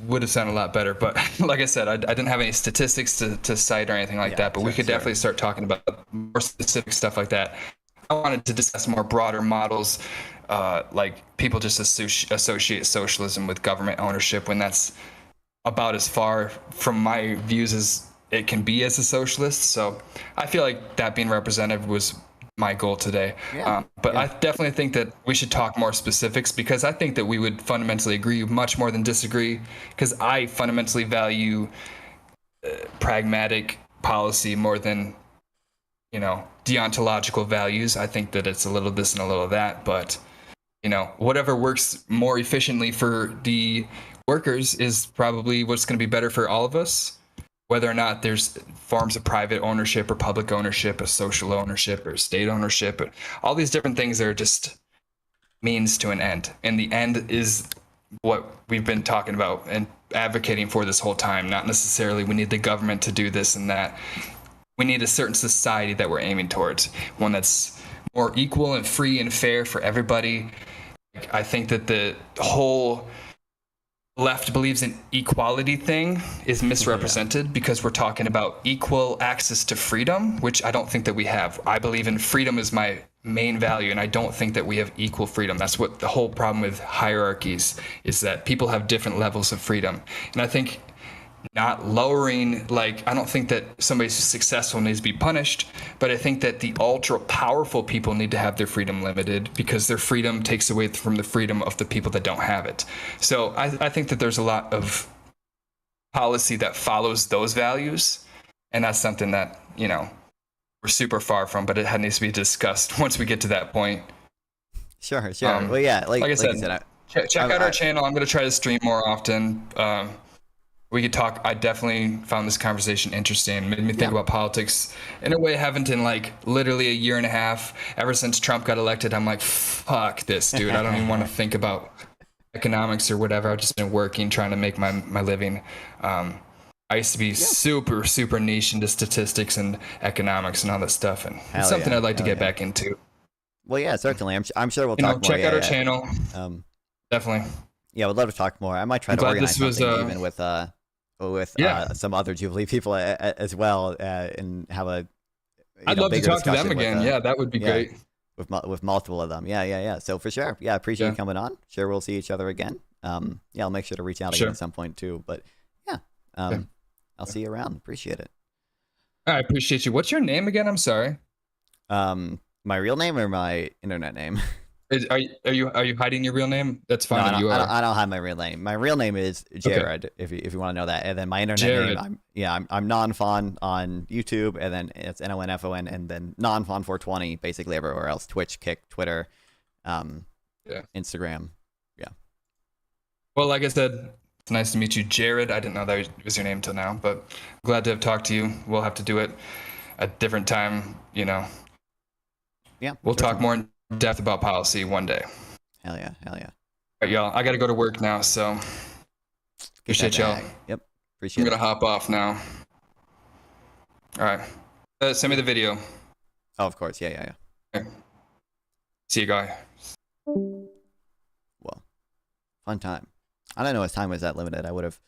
would have sounded a lot better. But like I said, I didn't have any statistics to cite or anything like that, but we could definitely start talking about more specific stuff like that. I wanted to discuss more broader models, like people just associate socialism with government ownership when that's about as far from my views as it can be as a socialist. So I feel like that being represented was my goal today. But I definitely think that we should talk more specifics, because I think that we would fundamentally agree much more than disagree, because I fundamentally value pragmatic policy more than deontological values. I think that it's a little this and a little that, but whatever works more efficiently for the workers is probably what's going to be better for all of us. Whether or not there's forms of private ownership or public ownership, or social ownership or state ownership, all these different things are just means to an end. And the end is what we've been talking about and advocating for this whole time. Not necessarily we need the government to do this and that. We need a certain society that we're aiming towards, one that's more equal and free and fair for everybody. I think that the whole left believes in equality thing is misrepresented, because we're talking about equal access to freedom, which I don't think that we have. I believe in freedom as my main value, and I don't think that we have equal freedom. That's what the whole problem with hierarchies is, that people have different levels of freedom. And I think not lowering, I don't think that somebody who's successful needs to be punished, but I think that the ultra powerful people need to have their freedom limited, because their freedom takes away from the freedom of the people that don't have it. So I think that there's a lot of policy that follows those values, and that's something that, we're super far from, but it needs to be discussed once we get to that point. Sure. Well, yeah, like I said, check out our channel. I'm going to try to stream more often. We could talk. I definitely found this conversation interesting. Made me think about politics in a way I haven't in literally a year and a half. Ever since Trump got elected, I'm like, fuck this, dude. I don't even want to think about economics or whatever. I've just been working, trying to make my living. I used to be super, super niche into statistics and economics and all that stuff. And it's something I'd like to get back into. Well, yeah, certainly. I'm sure we'll talk more. Check out our channel. Definitely. Yeah, we'd love to talk more. I might try to organize something even with some other Jubilee people as well, and have a I'd love to talk to them again. That would be great. With multiple of them. Yeah. So for sure. Yeah, appreciate you coming on. Sure, we'll see each other again. I'll make sure to reach out again at some point too. But I'll see you around. Appreciate it. I appreciate you. What's your name again? I'm sorry. My real name or my internet name? Are you hiding your real name? That's fine. No, I don't hide my real name. My real name is Jared. Okay. If you want to know that, and then my internet name, I'm Nonfon on YouTube, and then it's NONFON, and then Nonfon420 basically everywhere else: Twitch, Kick, Twitter, Instagram. Yeah. Well, like I said, It's nice to meet you, Jared. I didn't know that was your name until now, but glad to have talked to you. We'll have to do it at a different time, you know. Yeah. We'll sure talk thing. more in depth about policy one day. Hell yeah. Hell yeah. All right, y'all. I got to go to work now, so Get that appreciate y'all. bag. Yep. I'm Appreciate going it. to hop off now. All right. Send me the video. Oh, of course. Yeah, yeah, yeah. Okay. See you, guys. Well, fun time. I don't know his time was that limited. I would have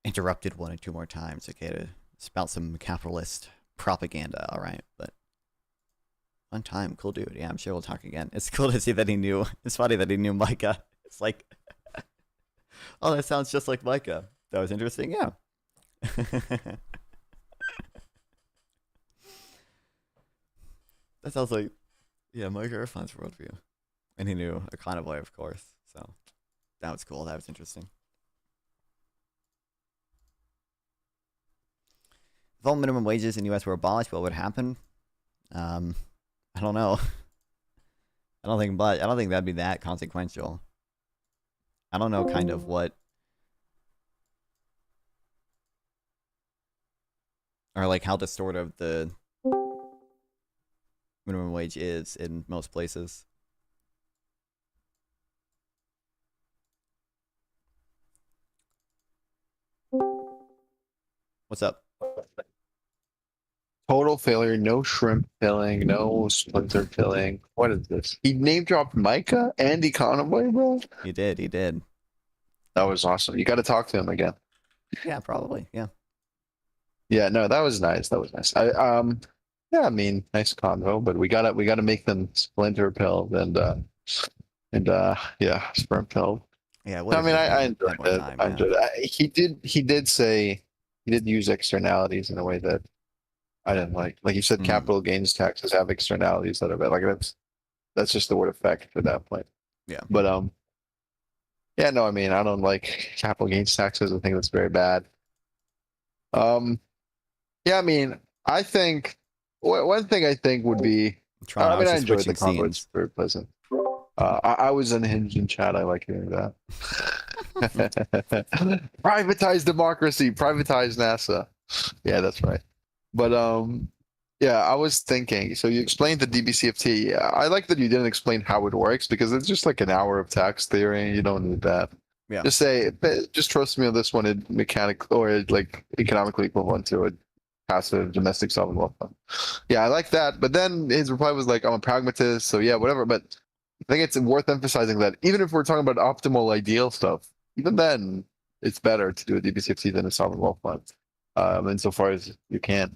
interrupted 1 or 2 more times, okay, to spout some capitalist propaganda, all right? But fun time. Cool dude. Yeah, I'm sure we'll talk again. It's cool to see that he knew. It's funny that he knew Micah. It's like, oh, that sounds just like Micah. That was interesting. Yeah. That sounds like, yeah, Micah Irfan's worldview. And he knew a convoy, of course. So that was cool. That was interesting. If all minimum wages in the U.S. were abolished, what would happen? I don't know. I don't think that'd be that consequential. I don't know kind of what, or like how distortive the minimum wage is in most places. What's up? Total failure, no shrimp filling, no splinter filling. What is this? He name dropped Micah and Econoboy, bro. He did. That was awesome. You got to talk to him again. Yeah, probably. Yeah. Yeah, no, that was nice. That was nice. Yeah, I mean, nice convo, but we gotta make them splinter pilled and yeah, sperm pilled. Yeah. I mean, I enjoyed it. Time, I enjoyed it. He did say he did use externalities in a way that I didn't like. Like you said, capital gains taxes have externalities that are bad. Like that's just the word effect at that point. Yeah. But yeah, no, I mean, I don't like capital gains taxes. I think that's very bad. Yeah, I mean, I think one thing I think would be. I mean, I enjoyed the convo. It's very pleasant. I was unhinged in chat. I like hearing that. Privatize democracy, privatize NASA. Yeah, that's right. But yeah, I was thinking. So you explained the DBCFT. Yeah, I like that you didn't explain how it works because it's just like an hour of tax theory. You don't need that. Yeah. Just trust me on this one. It mechanical or like economically equivalent to a passive domestic sovereign wealth fund. Yeah, I like that. But then his reply was like, I'm a pragmatist, so yeah, whatever. But I think it's worth emphasizing that even if we're talking about optimal ideal stuff, even then it's better to do a DBCFT than a sovereign wealth fund. Insofar as you can.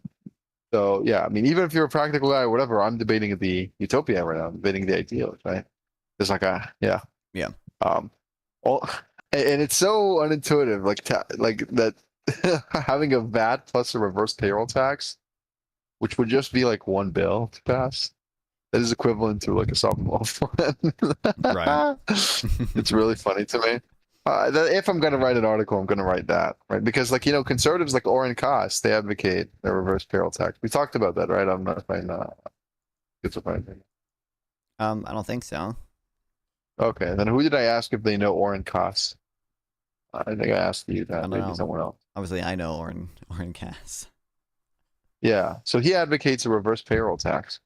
So yeah, I mean, even if you're a practical guy or whatever, I'm debating the utopia right now. I'm debating the ideal, right? It's like yeah. All, and it's so unintuitive, like that having a VAT plus a reverse payroll tax, which would just be like one bill to pass, that is equivalent to like a sovereign wealth fund. Right. It's really funny to me. If I'm going to write an article, I'm going to write that, right? Because, like, conservatives like Oren Koss, they advocate a reverse payroll tax. We talked about that, right? I'm not finding schizophrenic. I don't think so. Okay, then who did I ask if they know Oren Koss? I think I asked you that. Maybe someone else. Obviously, I know Oren Cass. Yeah, so he advocates a reverse payroll tax,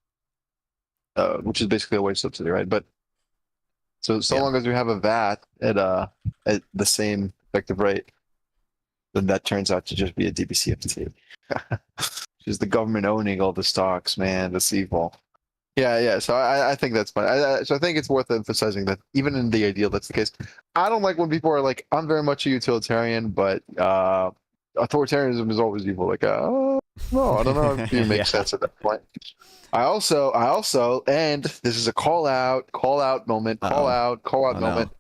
which is basically a wage subsidy, right? But so long as we have a VAT at the same effective rate, then that turns out to just be a DBCFT. Just the government owning all the stocks, man. That's evil. Yeah. So I think that's fine. So I think it's worth emphasizing that even in the ideal, that's the case. I don't like when people are like, I'm very much a utilitarian, but authoritarianism is always evil. Like, no, I don't know if you make sense at that point. I also, and this is a call out moment. No.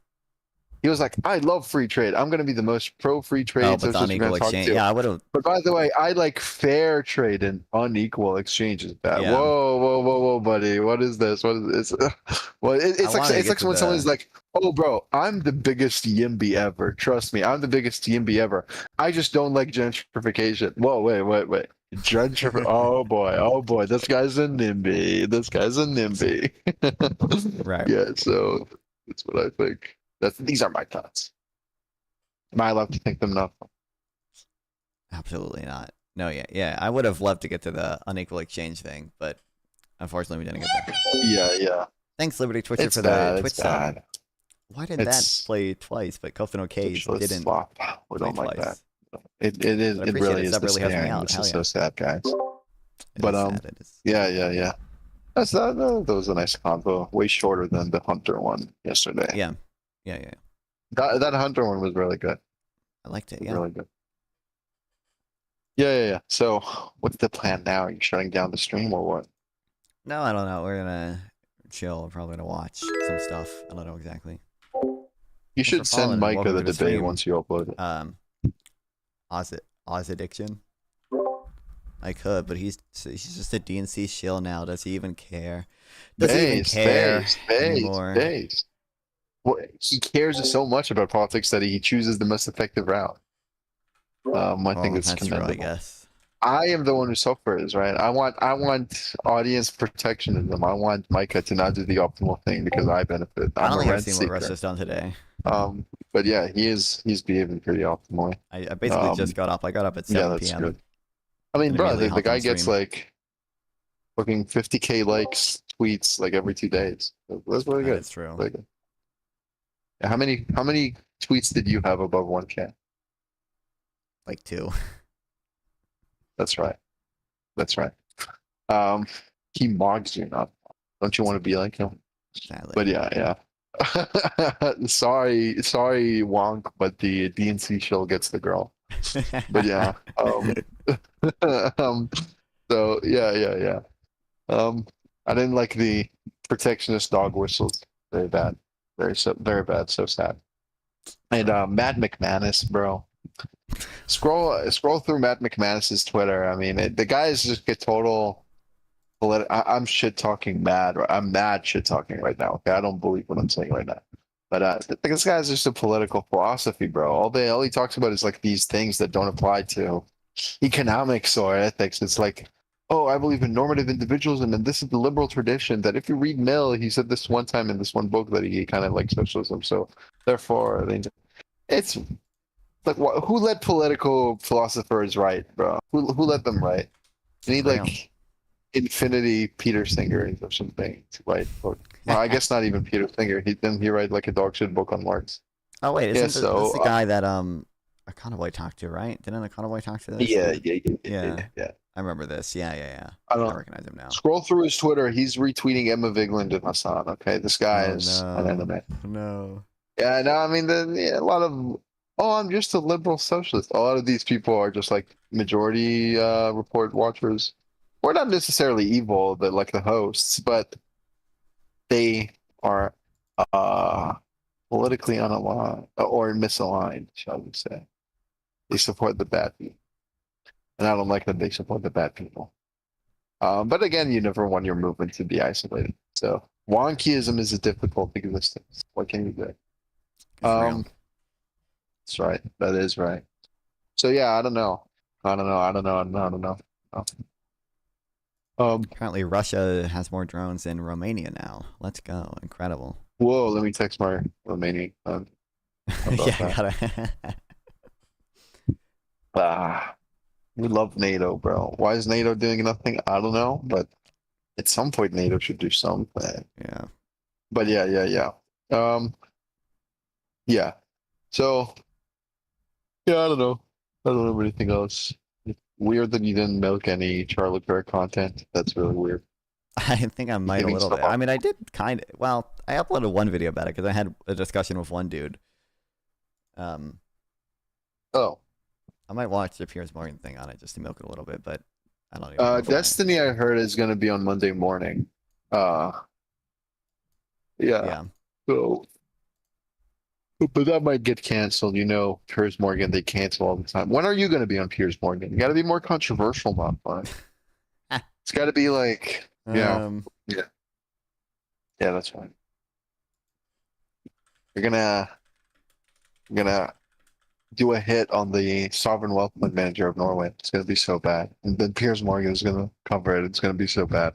He was like, I love free trade. I'm going to be the most pro free trade socialist you're going to talk to. Yeah, I would have. But by the way, I like fair trade and unequal exchanges. Yeah. Whoa, buddy. What is this? What is this? Well, it's like when someone's like, oh, bro, I'm the biggest YIMBY ever. Trust me, I'm the biggest YIMBY ever. I just don't like gentrification. Whoa, wait. Oh boy, this guy's a NIMBY. Right. Yeah, so that's what I think. These are my thoughts. Am I allowed to think them enough? Absolutely not. No, yeah. I would have loved to get to the unequal exchange thing, but unfortunately we didn't get there. Yeah. Thanks, Liberty Twitcher, It's for bad. the It's Twitch sub. bad. Why did that It's play twice, but Kofin OK's socialist didn't slop. We play don't like that. twice? It is. But I It appreciate really it. is Sub the really helps me staring, out. which Hell is yeah. so sad, guys. It But is sad. It is. yeah. That was a nice combo. Way shorter than the Hunter one yesterday. Yeah. That Hunter one was really good. I liked it. It was Yeah. really good. Yeah. So, what's the plan now? Are you shutting down the stream or what? No, I don't know. We're gonna chill. We're probably gonna watch some stuff. I don't know exactly. You should for following send and Micah welcome the to the debate stream. once you upload it. Oz addiction. I could, but he's just a DNC shill now. Does he even care? Does he even care anymore? Well, he cares so much about politics that he chooses the most effective route. I think it's that's true, commendable. I guess. I am the one who suffers, right? I want audience protectionism. I want Micah to not do the optimal thing because I benefit. I I'm don't a think I've rent seen seeker. what Russ has done today. But yeah, he's behaving pretty optimally. I basically just got up. I got up at 7 that's p.m. good. I mean, And bro, immediately the hopped guy on gets stream. like fucking 50K likes, tweets like every 2 days. That's really good. That's true. Really good. Yeah, how many tweets did you have above 1K? Like 2. That's right. He mogs you, not. Don't you want to be like him? Sadly. But yeah. sorry, Wonk, but the DNC shill gets the girl. But yeah. So yeah. I didn't like the protectionist dog whistles. Very bad. Very bad. So sad. And Matt McManus, bro. Scroll through Matt McManus's Twitter. I mean, the guys just get total. I'm shit talking mad. I'm mad shit talking right now. Okay, I don't believe what I'm saying right now. But this guy's just a political philosophy, bro. All he talks about is like these things that don't apply to economics or ethics. It's like, oh, I believe in normative individualism, and this is the liberal tradition. That if you read Mill, he said this one time in this one book that he kind of likes socialism. So therefore, it's like who let political philosophers write, bro? Who let them write? You need like Infinity Peter Singer or something to write book. Well, I guess not even Peter Singer. He write like a dog shit book on Marx. Oh wait, isn't this the guy that Econoboy talked to, right? Didn't Econoboy talk to this? Yeah. I remember this. Yeah. I recognize him now. Scroll through his Twitter. He's retweeting Emma Vigland and Hassan. Okay, this guy is an enemy. No. Yeah, no, I mean, a lot of I'm just a liberal socialist. A lot of these people are just like majority report watchers. We're not necessarily evil, but like the hosts, but they are politically unaligned or misaligned, shall we say. They support the bad people. And I don't like that they support the bad people. But again, you never want your movement to be isolated. So wonkyism is a difficult existence. What can you do? That's right. That is right. So yeah, I don't know. Currently, Russia has more drones than Romania now. Let's go! Incredible. Whoa! Let me text my Romanian. We love NATO, bro. Why is NATO doing nothing? I don't know, but at some point NATO should do something. Yeah. But yeah. Yeah. So yeah, I don't know. I don't know anything else. It's weird that you didn't milk any Charlie Kirk content. That's really weird. I think I might a little bit. I mean, I did kind of. Well, I uploaded one video about it because I had a discussion with one dude. Oh. I might watch the Piers Morgan thing on it just to milk it a little bit, but I don't even know. Destiny, I heard, is going to be on Monday morning. Yeah. So, but that might get canceled. You know, Piers Morgan, they cancel all the time. When are you going to be on Piers Morgan? You got to be more controversial, not fun. It's got to be like, yeah, that's fine. You're gonna do a hit on the sovereign wealth fund manager of Norway. It's gonna be so bad, and then Piers Morgan is gonna cover it. It's gonna be so bad.